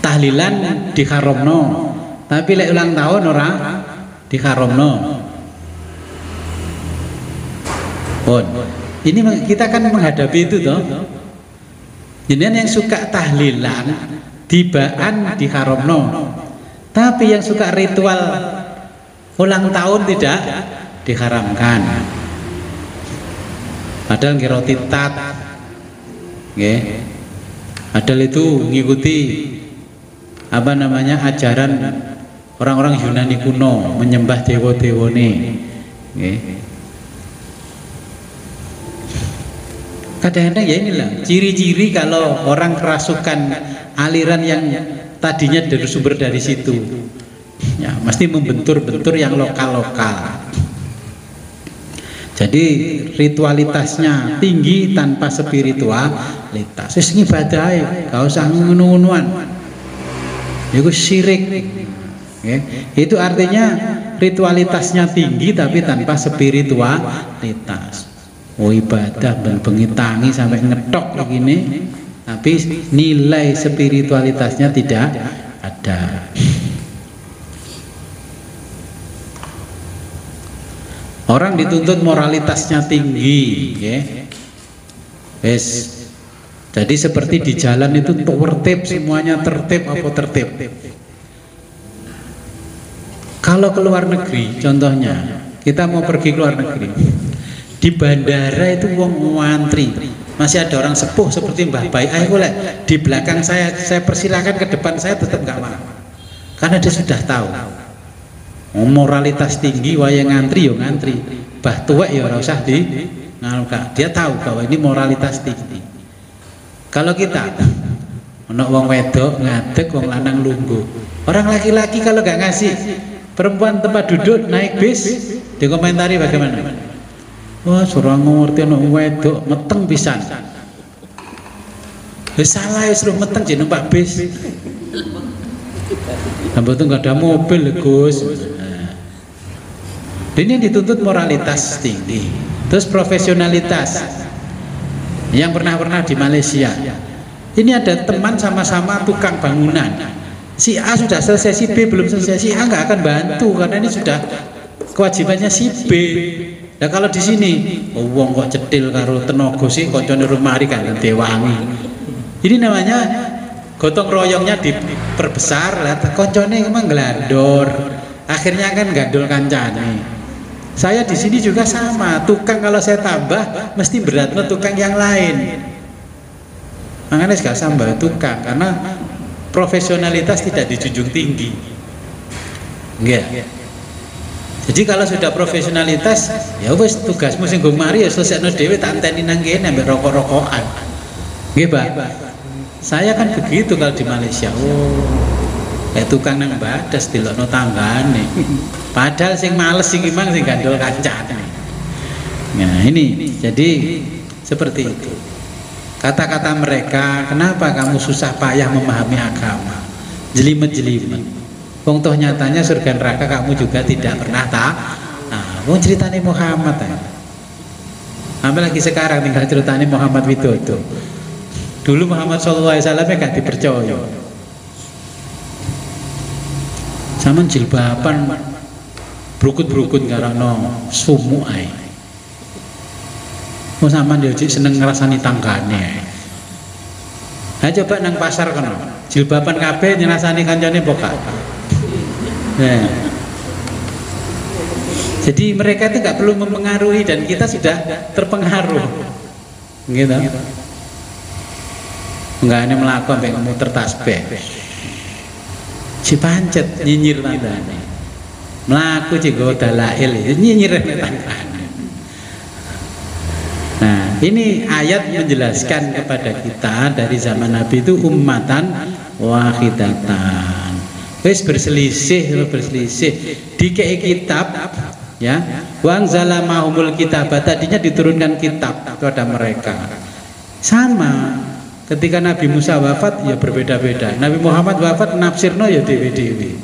Tahlilan diharamno, tapi lek ulang tahun orang diharamno. Pun ini kita kan menghadapi itu toh. Jadi yang suka tahlilan tibaan diharamno, tapi yang suka ritual ulang tahun tidak diharamkan. Padahal ngiroti tat, nggih. Padahal itu mengikuti apa namanya ajaran orang-orang Yunani kuno, menyembah dewa-dewane, nggih. Kadang-kadang ya inilah ciri-ciri kalau orang kerasukan aliran yang tadinya dari sumber dari situ, ya mesti membentur-bentur yang lokal-lokal. Jadi ritualitasnya tinggi tanpa spiritualitas. Wis ngibadahe, gak usah ngono-ngonoan. Itu syirik. Itu artinya ritualitasnya tinggi tapi tanpa spiritualitas. Oh ibadah bengi tangi sampai ngetok begini, tapi nilai spiritualitasnya tidak ada. Orang dituntut moralitasnya tinggi, ya. Wes. Jadi seperti di jalan itu tertib, semuanya tertib apa tertib. Kalau keluar negeri, contohnya kita mau pergi keluar negeri, di bandara itu wong ngantri, masih ada orang sepuh seperti Mbah Baik, ayo boleh di belakang saya persilakan, ke depan saya tetap nggak mau, karena dia sudah tahu moralitas tinggi, wayang ngantri yo ngantri, bah tuwek ya ora usah di ngalka, dia tahu bahwa ini moralitas tinggi. Kalau kita ono wong wedok ngadeg, wong lanang lungguh, orang laki-laki kalau nggak ngasih perempuan tempat duduk naik bis, dikomentari bagaimana? Wah, surah ngerti ono wedok meteng pisan. Wis salah wis suruh meteng jeneng Pak bis. Tambah tuh nggak ada mobil, Gus. Ini yang dituntut moralitas tinggi, terus profesionalitas. Yang pernah di Malaysia, ini ada teman sama-sama tukang bangunan. Si A sudah selesai, si B belum selesai. Si A nggak akan bantu karena ini sudah kewajibannya si B. Nah kalau di sini, oh, wong kok cetil karo tenaga sih, koncone rumari kan dewangi. Ini namanya gotong royongnya diperbesar, lah koncone emang gelandor. Akhirnya kan gandul kancane. Saya di sini juga sama, tukang kalau saya tambah mesti beratnya tukang yang lain. Makanya gak tambah tukang karena profesionalitas tidak dijunjung tinggi. Enggak. Jadi kalau sudah profesionalitas, ya wes tugasmu sing nggo mari ya selesaino dhewe, tak enteni nang kene ambek rokok-rokokan. Nggih, Pak. Saya kan begitu kalau di Malaysia. Oh. Kayak tukang nang badas dilokno tanggane. Padahal sing males sing imang sing gandol kancane. Nah, ini jadi seperti itu. Kata-kata mereka, kenapa kamu susah payah memahami agama? Jelimet-jelimet. Wong toh nyatanya surga neraka kamu juga tidak pernah tahu. Nah, wong ceritanya Muhammad ya. Apalagi sekarang tinggal ceritanya Muhammad Widodo. Dulu Muhammad SAW gak dipercaya. Sama jilbaban brukut-brukut karena sumu ae. Mau sama dia seneng ngerasani tanggane. Nah coba nang pasar kono, jilbaban kabeh nyerasani kancane mbok. Nah, jadi mereka itu nggak perlu mempengaruhi dan kita sudah terpengaruh, gitu. Nggak ada melakukan sampai muter tasbih, si pancet nyinyir tandane, melaku cigo dalail nyinyir tandane. Nah, ini ayat menjelaskan kepada kita dari zaman Nabi itu ummatan wahidatan. Wis berselisih dikei kitab ya, wa anzala ma'humul kitab, tadinya diturunkan kitab kepada mereka. Sama ketika Nabi Musa wafat ya berbeda-beda, Nabi Muhammad wafat nafsirno ya dewe-dewe,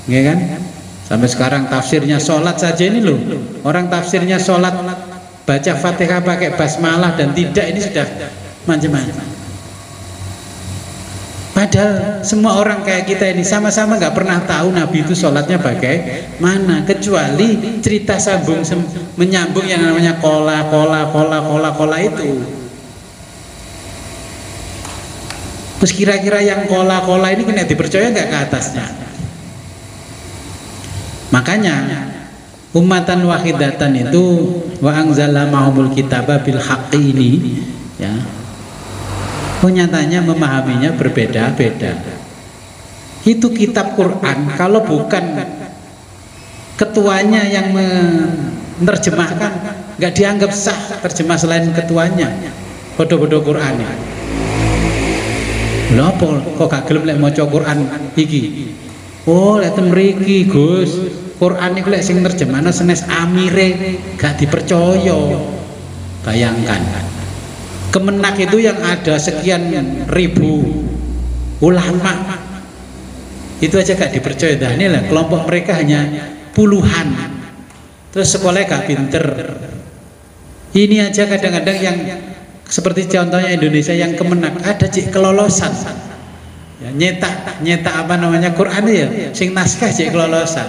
ya kan? Sampai sekarang tafsirnya sholat saja ini loh, orang tafsirnya sholat baca Fatihah pakai basmalah dan tidak, ini sudah macam-macam. Padahal semua orang kayak kita ini sama-sama nggak pernah tahu Nabi itu sholatnya bagaimana, kecuali cerita sambung menyambung yang namanya kola itu. Terus kira-kira yang kola ini kena dipercaya nggak ke atasnya? Makanya ummatan wahidatan itu wa anzala ma'humul kitaba bil haqqi ini ya. Nyatanya memahaminya berbeda-beda. Itu kitab Quran, kalau bukan ketuanya yang menerjemahkan, nggak dianggap sah terjemah selain ketuanya. Bodoh-bodoh Quran ya. Lha apa kok gak gelem lek maca Quran iki? Oh, lek mriki Gus, Quran iku lek sing nerjemahno senes amire gak dipercaya. Bayangkan. Kemenak itu yang ada sekian ribu ulama itu aja gak dipercaya. Dah ini lah kelompok mereka hanya puluhan, terus sekolahnya gak pinter. Ini aja kadang-kadang yang seperti contohnya Indonesia yang kemenak ada cik kelolosan ya, nyetak apa namanya Quran ya, sing naskah cik kelolosan.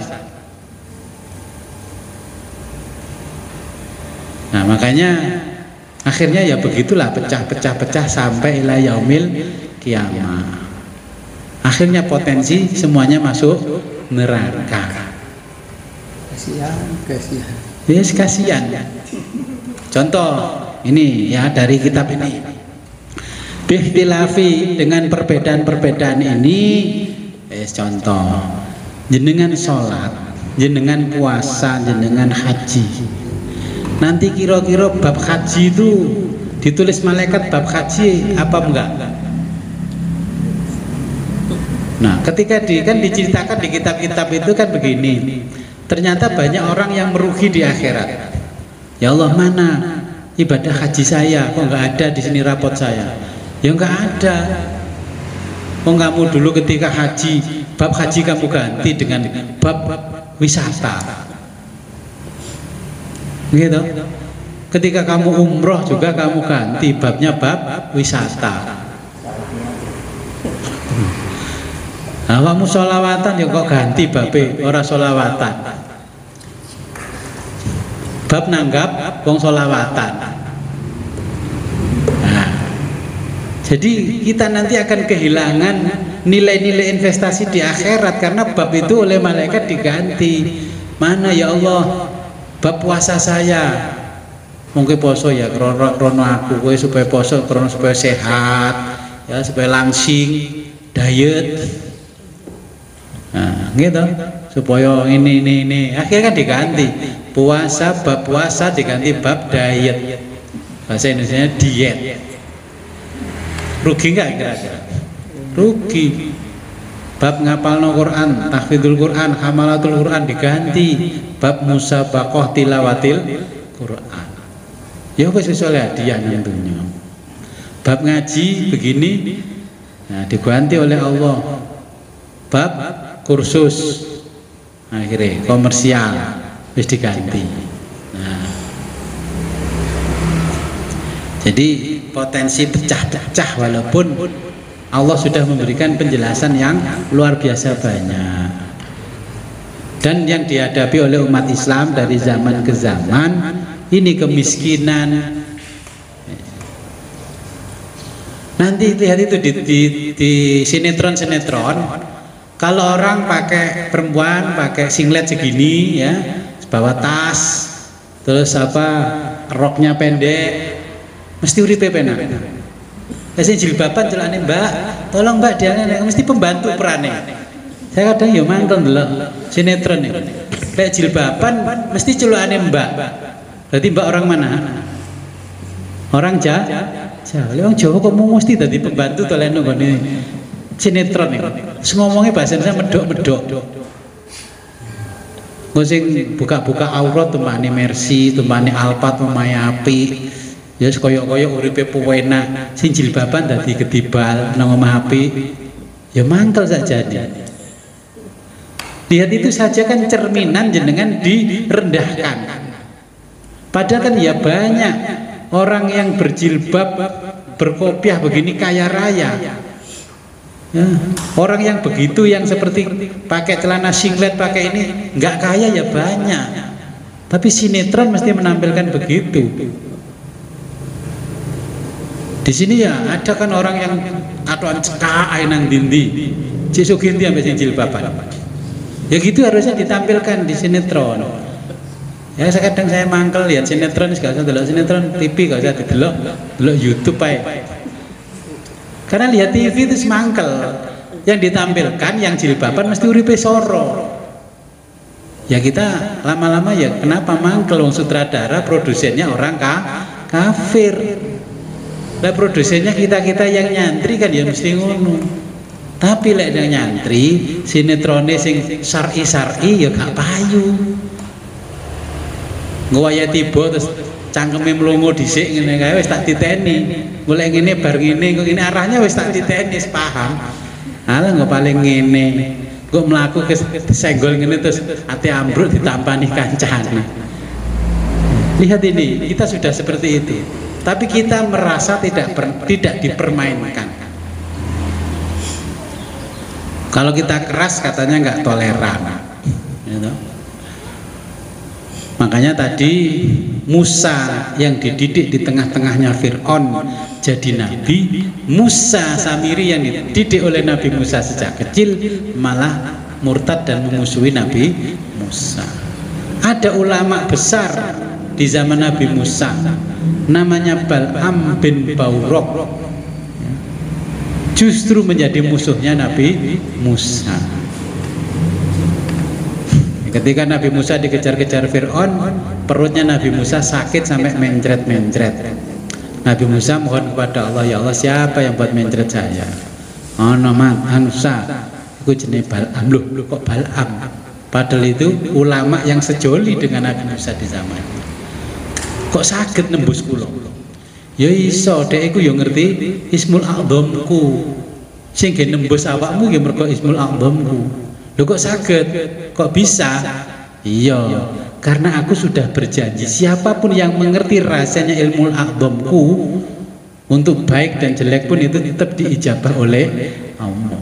Nah makanya akhirnya ya begitulah, pecah sampai ila yaumil kiamah. Akhirnya potensi semuanya masuk neraka. Kasihan. Yes, kasihan. Contoh ini ya dari kitab ini. Bihtilafi, dengan perbedaan-perbedaan ini, contoh jenengan sholat, jenengan puasa, jenengan haji. Nanti kira-kira bab haji itu ditulis malaikat bab haji apa enggak? Nah, ketika kan diceritakan di kitab-kitab itu kan begini. Ternyata banyak orang yang merugi di akhirat. Ya Allah, mana ibadah haji saya? Kok enggak ada di sini rapot saya? Ya enggak ada. Kok kamu dulu ketika haji, bab haji kamu ganti dengan bab wisata. Gitu. Ketika kamu umroh juga kamu ganti babnya bab wisata. Nah, kamu sholawatan ya kok ganti babe ora sholawatan. Bab nanggap wong sholawatan. Nah, jadi kita nanti akan kehilangan nilai-nilai investasi di akhirat karena bab itu oleh malaikat diganti. Mana ya Allah? Bab puasa saya mungkin poso ya krono aku kowe supaya poso krono supaya sehat ya, supaya langsing diet, nah gitu, supaya ini akhirnya kan diganti puasa, bab puasa diganti bab diet, bahasa Indonesianya diet. Rugi nggak kira-kira? Rugi. Bab ngapalno Quran, tahfidzul Quran, hamalatul Quran diganti bab musabaqah tilawatil Quran. Ya wis oleh hadiah tentunya. Bab ngaji begini, nah diganti oleh Allah. Bab kursus, akhirnya komersial wis diganti. Nah, jadi potensi pecah-pecah walaupun Allah sudah memberikan penjelasan yang luar biasa banyak, dan yang dihadapi oleh umat Islam dari zaman ke zaman ini kemiskinan. Nanti lihat itu di sinetron Kalau orang pakai, perempuan pakai singlet segini ya, bawa tas, terus roknya pendek, mesti uripe penak. Sing jilbaban celane Mbak, tolong Mbak dia mesti pembantu perane. Saya kadang ya mangkel ndelok sinetron niku. Lek jilbaban mesti celukane Mbak. Berarti Mbak orang mana? Orang Jawa. Orang Jawa kok mesti dadi pembantu to lek nggone sinetron niku. Ngomongnya bahasa Indonesia medok-medok. Sing buka-buka aurat tumpane Mercy, tumpane Alphard, tumpane apik. Ya koyok-koyok uripe penak, sing jilbaban dadi kedibal nang omah apik. Ya mangkel saja dia. Lihat itu saja kan cerminan jenengan direndahkan. Padahal kan ya banyak orang yang berjilbab berkopiah begini kaya raya. Ya, orang yang begitu yang seperti pakai celana singlet pakai ini nggak kaya ya banyak, tapi sinetron mesti menampilkan begitu. Di sini ya ada kan orang yang atuan cekak nang dindi cisuginti sampai jilbaban ya gitu harusnya ditampilkan di sinetron. Ya kadang saya mangkel lihat sinetron, gak usah delok sinetron TV, gak usah delok YouTube aja. Karena lihat TV itu semangkel, yang ditampilkan yang jilbaban mesti uripe soro. Ya kita lama-lama ya kenapa mangkel, wong sutradara produsennya orang kafir. Lah produsennya kita yang nyantri kan ya mesti ngono. Tapi lek yang nyantri sinetrone sing syar'i ya gak payu. Ngwaya tiba terus cangkeme mlongo dhisik ngene kae wis tak titeni. Golek ngene bar ngene kok ini arahnya wis tak titeni wis paham. Alah kok paling ngene. Kok mlaku kesenggol ngene terus ati ambruk ditampani kancane. Lihat ini, kita sudah seperti itu. Tapi kita merasa tidak dipermainkan. Kalau kita keras katanya nggak toleran. Gitu. Makanya tadi Musa yang dididik di tengah-tengahnya Fir'aun jadi nabi, Musa Samiri yang dididik oleh Nabi Musa sejak kecil malah murtad dan memusuhi Nabi Musa. Ada ulama besar di zaman Nabi Musa namanya Bal'am bin Ba'urok, justru menjadi musuhnya Nabi Musa. Ketika Nabi Musa dikejar-kejar Fir'aun, perutnya Nabi Musa sakit sampai mencret-mencret. Nabi Musa mohon kepada Allah, ya Allah siapa yang buat mencret saya? Oh nama Musa, itu jenis Bal'am. Loh kok Bal'am? Padahal itu ulama yang sejoli dengan Nabi Musa di zaman. Kok sakit nembus kula? Ya iso, dek iku ya ngerti Ismul A'dhamku. Sing nembus awakmu ya mergo Ismul A'dhamku. Loh kok sakit? Kok bisa? Iya, karena aku sudah berjanji siapapun yang mengerti rasanya ilmu a'dhamku untuk baik dan jelek pun itu tetap diijabah oleh Allah.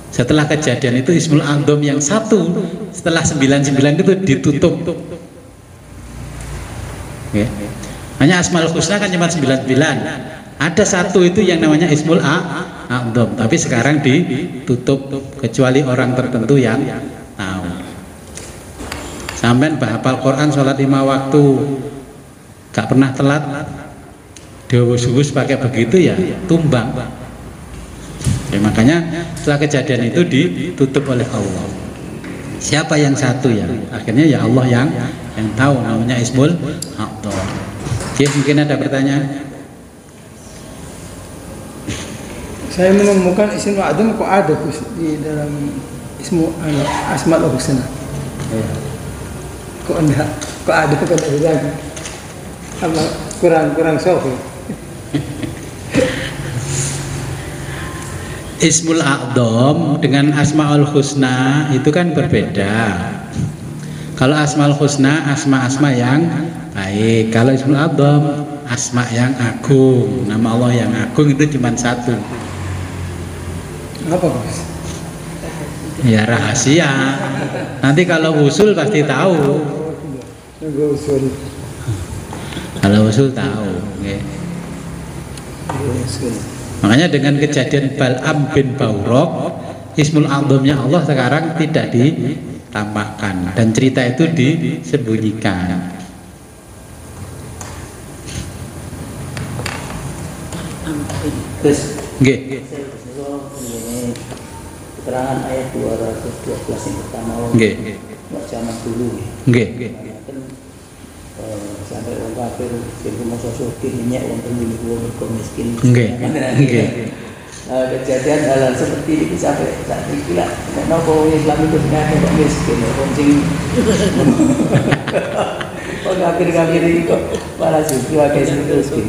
Setelah kejadian itu Ismul A'dham yang satu setelah 99 itu ditutup. Okay. Hanya Asmaul Husna kan cuma 99. Ada satu itu yang namanya Ismul A'dham, tapi sekarang ditutup kecuali orang tertentu yang tahu. Sampai hafal Quran, sholat 5 waktu, gak pernah telat, dihubus-hubus pakai begitu ya tumbang. Ya, makanya setelah kejadian itu ditutup oleh Allah. Siapa yang satu ya? Akhirnya ya Allah yang tahu, namanya Ismul A'dham. Oke, mungkin ada pertanyaan. Saya menemukan Ismul A'dham kok ada di dalam Asmaul Husna. Ya. Kok enggak? Kok ada kok enggak? Apa kurang sofi? Ismul A'dham dengan Asmaul Husna itu kan berbeda. Kalau Asmaul Husna asma-asma yang baik. Kalau Ismul A'dham asma yang agung. Nama Allah yang agung itu cuma satu. Apa Bos? Ya rahasia. Nanti kalau usul pasti tahu. Usul. Kalau usul tahu. Okay. Makanya dengan kejadian Bal'am bin Ba'urok Ismul A'zamnya Allah sekarang tidak ditampakkan dan cerita itu disembunyikan. Terus Nggih. keterangan ayat 212 yang pertama Nggih. zaman dulu Nggih. kan sampai orang kafir sing masa suki minyak wong pemilik wong miskin. Nggih. Nggih. Kejadian hal seperti itu sampai saat itu lah kenapa orang Islam itu sebenarnya kok miskin orang sing kafir ini kok malah suki wakai miskin.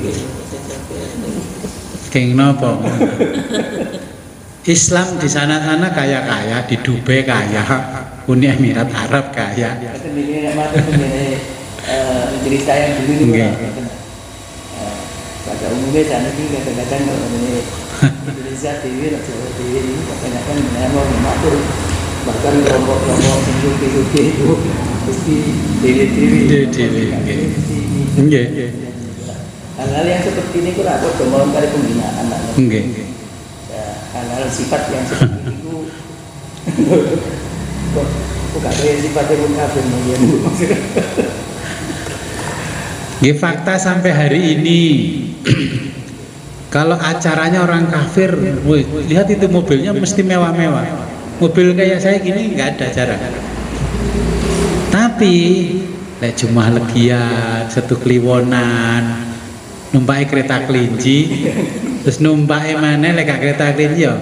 Keng nopo? Islam di sana-sana kaya-kaya, di Dubai kaya, Uni Emirat Arab kaya. Ini cerita yang dulu ini pada umumnya sana ini kadang-kadang kalau ini Indonesia TV atau Jawa TV ini kadang-kadang memang mengatur bahkan kelompok-kelompok suki itu mesti TV. Hal-hal yang seperti ini kurang apa demam kali pembinaan anak. Hal-hal sifat yang seperti itu kok kayak sifatnya pun kafir mungkin. Fakta sampai hari ini kalau acaranya orang kafir, woy, lihat itu mobilnya mesti mewah-mewah. Mobil kayak saya gini nggak ada acara. Tapi lek Jumah Legian, satu Kliwonan, numpai kereta kelinci, terus numpai mana lek kereta kelinci ya,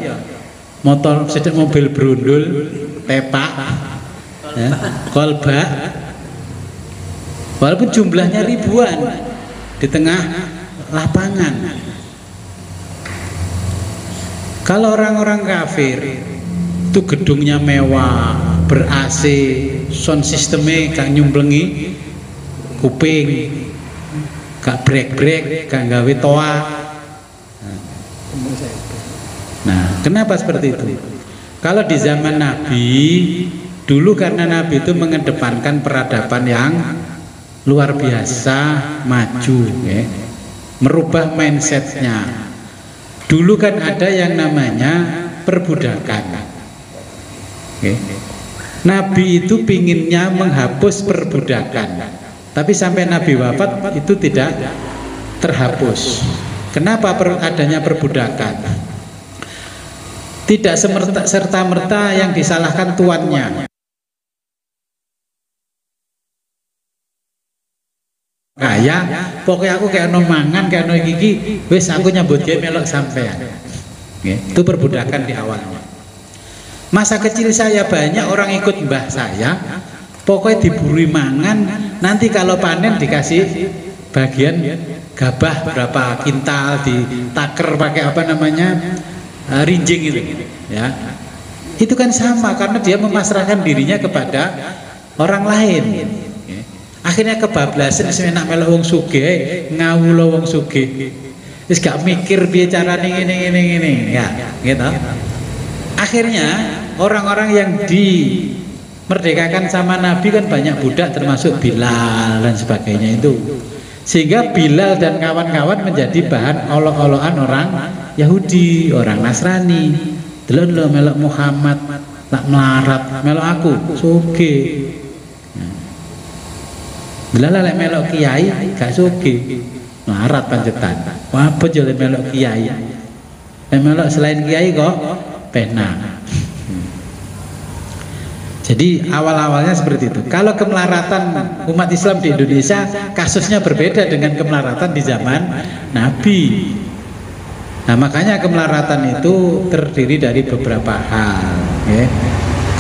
motor sedek mobil berundul, tepak, ya, kolbak, walaupun jumlahnya ribuan di tengah lapangan. Kalau orang-orang kafir itu gedungnya mewah, ber-AC, sound sistemnya gak nyumblengi kuping, gak brek-brek, gak gawe toa. Nah, kenapa seperti itu? Kalau di zaman Nabi, dulu karena Nabi itu mengedepankan peradaban yang luar biasa, maju, ya, merubah mindsetnya. Dulu kan ada yang namanya perbudakan. Okay. Nabi itu pinginnya menghapus perbudakan, tapi sampai Nabi wafat itu tidak terhapus. Kenapa adanya perbudakan? Tidak serta-merta yang disalahkan tuannya. Kaya, pokoknya aku kayak no mangan, kayak no gigi, wes aku nyambut dia melok sampean. Itu perbudakan di awalnya. Masa kecil saya banyak orang ikut mbah saya, pokoknya diburi mangan, nanti kalau panen dikasih bagian gabah berapa kintal, ditaker pakai apa namanya rinjing itu, ya. Itu kan sama karena dia memasrahkan dirinya kepada orang lain. Akhirnya kebablasan semenak melok wong sugih, ngawula wong sugih. Wis gak mikir piye carane ngene, ya, gitu. Akhirnya orang-orang yang dimerdekakan sama Nabi kan banyak budak termasuk Bilal dan sebagainya itu. Sehingga Bilal dan kawan-kawan menjadi bahan olok-olokan orang Yahudi, orang Nasrani. Delon lo melok Muhammad tak melarat, melok aku sugih. Delala lek melok kiai gak sugih. Melarat pancetan. Apa jo lek melok kiai? Lek melok selain kiai kok pena. Jadi awal-awalnya seperti itu. Kalau kemelaratan umat Islam di Indonesia kasusnya berbeda dengan kemelaratan di zaman Nabi. Nah, makanya kemelaratan itu terdiri dari beberapa hal, ya.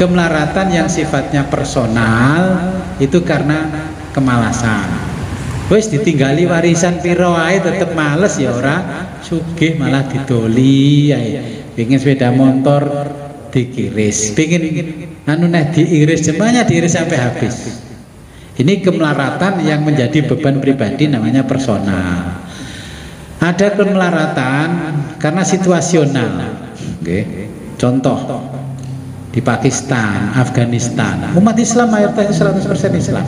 Kemelaratan yang sifatnya personal itu karena kemalasan. Wes ditinggali warisan piro ae tetep males ya ora sugih malah didoli ae. Pengin sepeda motor dikiris, pengin anu neh diiris semuanya diiris sampai habis. Ini kemelaratan yang menjadi beban pribadi namanya personal. Ada kemelaratan karena situasional. Okay. Contoh di Pakistan, Afghanistan, umat Islam mayoritasnya 100% Islam.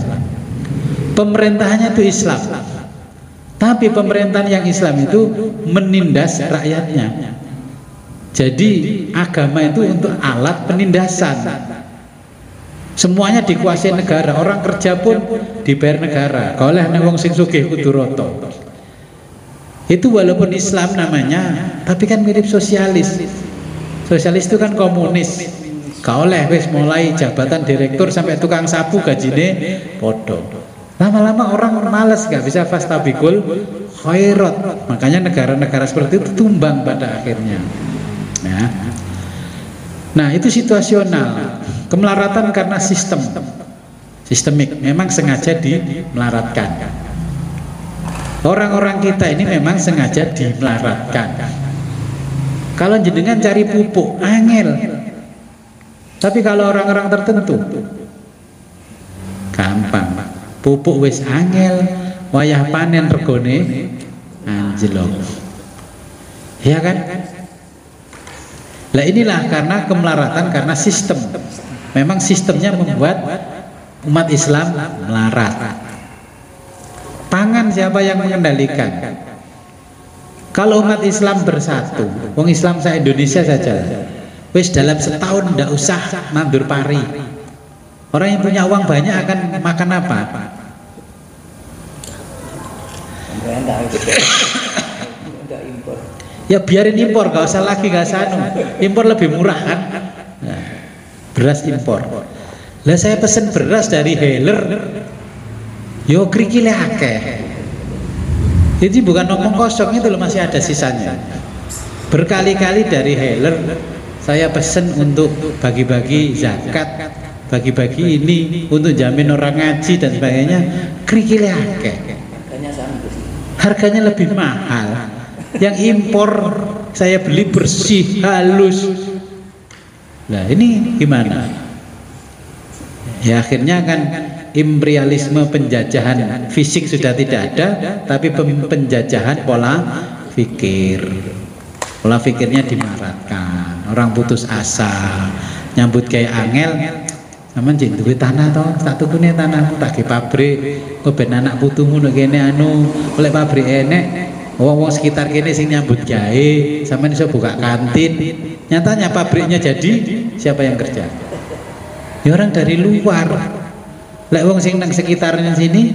Pemerintahannya itu Islam, tapi pemerintahan yang Islam itu menindas rakyatnya. Jadi agama itu untuk alat penindasan. Semuanya dikuasai negara. Orang kerja pun dibayar negara. Oleh nek wong sing sugih kudu rata. Itu walaupun Islam namanya, tapi kan mirip sosialis. Sosialis itu kan komunis. Gak oleh wis mulai jabatan direktur sampai tukang sapu gajine podo. Lama-lama orang malas, gak bisa fastabikul khairat. Makanya negara-negara seperti itu tumbang pada akhirnya. Ya. Nah, itu situasional. Kemelaratan karena sistemik, memang sengaja dimelaratkan. Orang-orang kita ini memang sengaja dimelaratkan. Kalau jenengan cari pupuk, angel. Tapi kalau orang-orang tertentu, gampang. Pupuk wis angel, wayah panen regone anjlok. Ya kan? Lah inilah karena kemelaratan karena sistem. Memang sistemnya membuat umat Islam melarat. Pangan siapa yang mengendalikan? Kalau umat Islam bersatu, wong Islam se-Indonesia saja, wis dalam setahun ndak usah nandur pari. Orang yang punya uang banyak akan makan apa? Ya biarin impor, gak usah lagi, gak usah impor lebih murah kan? Nah, beras impor. Lah saya pesen beras dari Heller, yo krikile akeh. Jadi bukan ngomong kosong, itu loh, masih ada sisanya. Berkali-kali dari Heller saya pesen untuk bagi-bagi zakat, bagi-bagi ini untuk jamin orang ngaji dan sebagainya. Krikile akeh. Harganya lebih mahal. Yang impor saya beli bersih, halus. Nah ini gimana? Ya akhirnya kan imperialisme, penjajahan fisik sudah tidak ada, tapi penjajahan pola pikir. Pola pikirnya dimaratkan. Orang putus asa, nyambut kayak angel. Aman jeng duwe tanah toh, tak tukune tanahmu tak ke pabrik. Kok ben anak putumu nek kene anu, oleh pabrik enek. Wong-wong sekitar kene sing nyambut gawe, sampean iso buka kantin. Nyatanya pabriknya jadi, siapa yang kerja? Ya orang dari luar. Lek wong sing nang sekitarnya sini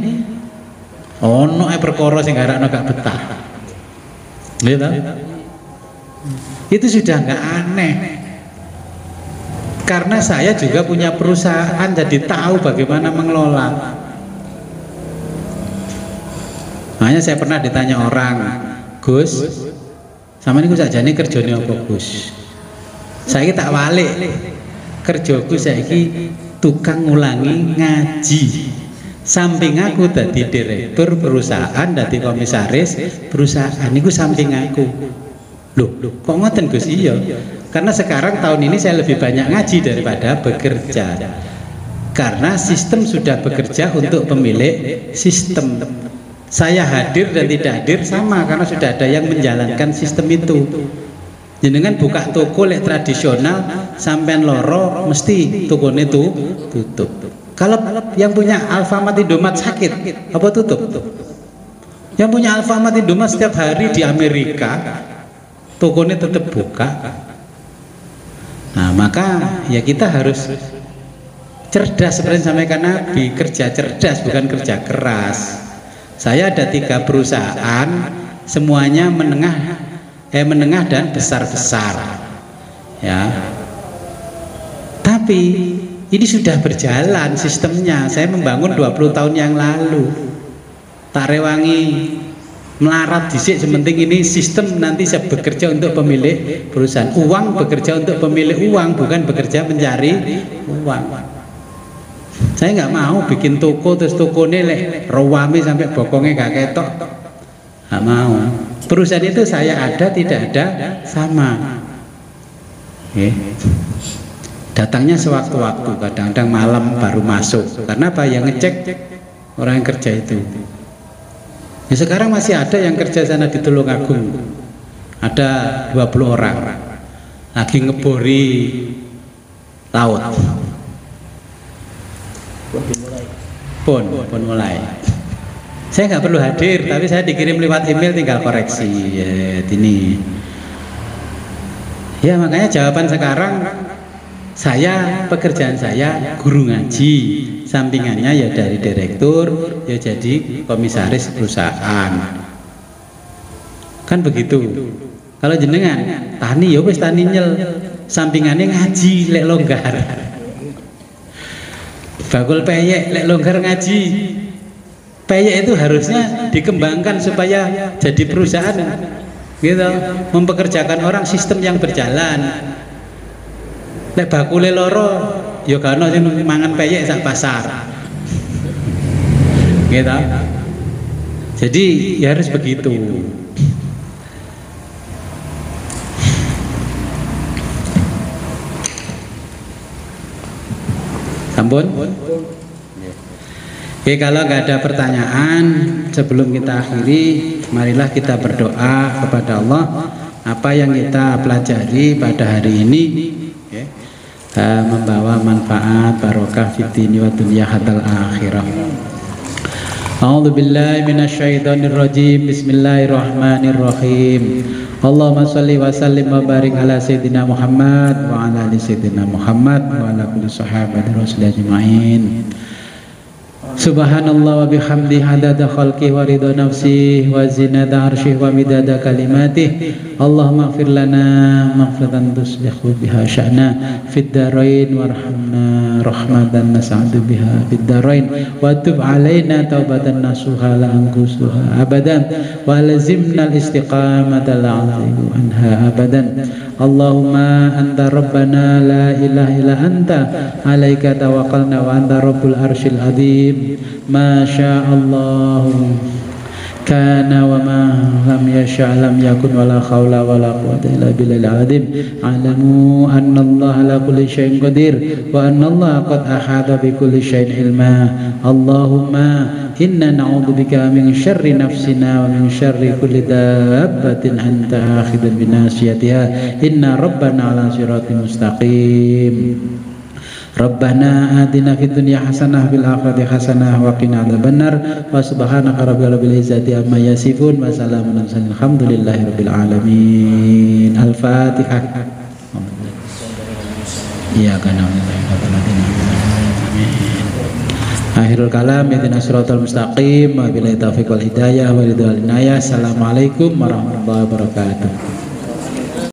ono ae perkara sing garakno gak betah. Gitu? Itu sudah enggak aneh. Karena saya juga punya perusahaan, jadi tahu bagaimana mengelola. Makanya saya pernah ditanya orang, Gus, sama ini saja nih kerjanya apa Gus? Saya tak balik, kerjaku saya ini tukang ngulangi ngaji. Samping aku dadi direktur perusahaan, dadi komisaris perusahaan, ini samping aku. Loh, kok ngoten Gus? Iya, karena sekarang tahun ini saya lebih banyak ngaji daripada bekerja. Karena sistem sudah bekerja untuk pemilik sistem. Saya hadir dan tidak hadir sama, karena sudah ada yang menjalankan sistem itu. Jenengan buka toko lek tradisional, sampean loro mesti tokonya itu tutup. Kalau yang punya Alfamart Indomaret sakit, apa tutup? Yang punya Alfamart Indomaret setiap hari di Amerika, tokonya tetap buka. Nah maka ya kita harus cerdas, seperti sampaikan Nabi, kerja cerdas bukan kerja keras. Saya ada 3 perusahaan, semuanya menengah dan besar-besar, ya. Tapi ini sudah berjalan sistemnya. Saya membangun 20 tahun yang lalu. Tak rewangi melarat dhisik, sementing ini sistem nanti saya bekerja untuk pemilik perusahaan. Uang bekerja untuk pemilik uang, bukan bekerja mencari uang. Saya nggak mau bikin toko terus tokonya lek rawame sampai bokongnya gak ketok, nggak mau. Perusahaan itu saya ada tidak ada sama. Datangnya sewaktu-waktu, kadang-kadang malam baru masuk. Karena apa? Yang ngecek orang yang kerja itu. Ya, sekarang masih ada yang kerja sana di Tulungagung, ada 20 orang lagi ngebori laut. Pun mulai. Saya nggak perlu hadir, tapi saya dikirim lewat email, tinggal koreksi. Ya, ini. Ya makanya jawaban sekarang, saya pekerjaan saya guru ngaji, sampingannya ya dari direktur, ya jadi komisaris perusahaan. Kan begitu. Kalau jenengan tani ya wis tani nyel, sampingannya ngaji lek longgar. Bakul peyek lek longgar ngaji. Peyek itu harusnya dikembangkan supaya jadi perusahaan, gitu, mempekerjakan orang, sistem yang berjalan. Lek bakule loro, ya kana sing mangan peyek sak pasar. Gitu. Jadi ya harus begitu. Sampun? Oke, kalau nggak ada pertanyaan sebelum kita akhiri, marilah kita berdoa kepada Allah. Apa yang kita pelajari pada hari ini membawa manfaat barokah fid dini wa dunya hatal akhirah. A'udzu billahi minasyaitonir rajim. Bismillahirrahmanirrahim. Allahumma shalli wa sallim wa barik ala sayyidina Muhammad wa ala ali sayyidina Muhammad wa ala kulli sahabati rasul ajmain. Subhanallah wa bihamdi hadada khalqih wa ridha nafsih wa zinata arsyih wa midada kalimatih. Allahumma ighfir lana maghfiratan tusbihu biha sya'na fid darain warhamna rahmatan nas'adu biha fid darain wa tub alaina taubatan nasuha la ankusuha abadan wa lazimna al-istiqamata la'alahu anha abadan. Allahumma anta rabbana la ilaha illa anta alaika tawakkalna wa anta rabbul arsyil azim. Ma sya'allahu kana wa ma lam yasha' lam yakun wa la khawla wa la quwwata illa billahil azim. Alamu anna Allah ala kulli syai'in qadir wa anna Allah qad ahata bi kulli syai'in ilma. Allahumma inna na'udzubika min syarri nafsina wa min syarri kulli dabbatin anta akhidun bi nasiyatiha. Inna rabbana ala siratin mustaqim. Rabbana atina fid dunya hasanah fil akhirati hasanah wa qina adzabannar wa subhanaka rabbil izzati amma yasifun wa salamun alhamdulillahi rabbil alamin. Al-Fatihah. Iya kana akhirul kalam ihdinas siratal mustaqim wa billahi taufiq wal hidayah wa ridwal inayah. Assalamualaikum warahmatullahi wabarakatuh.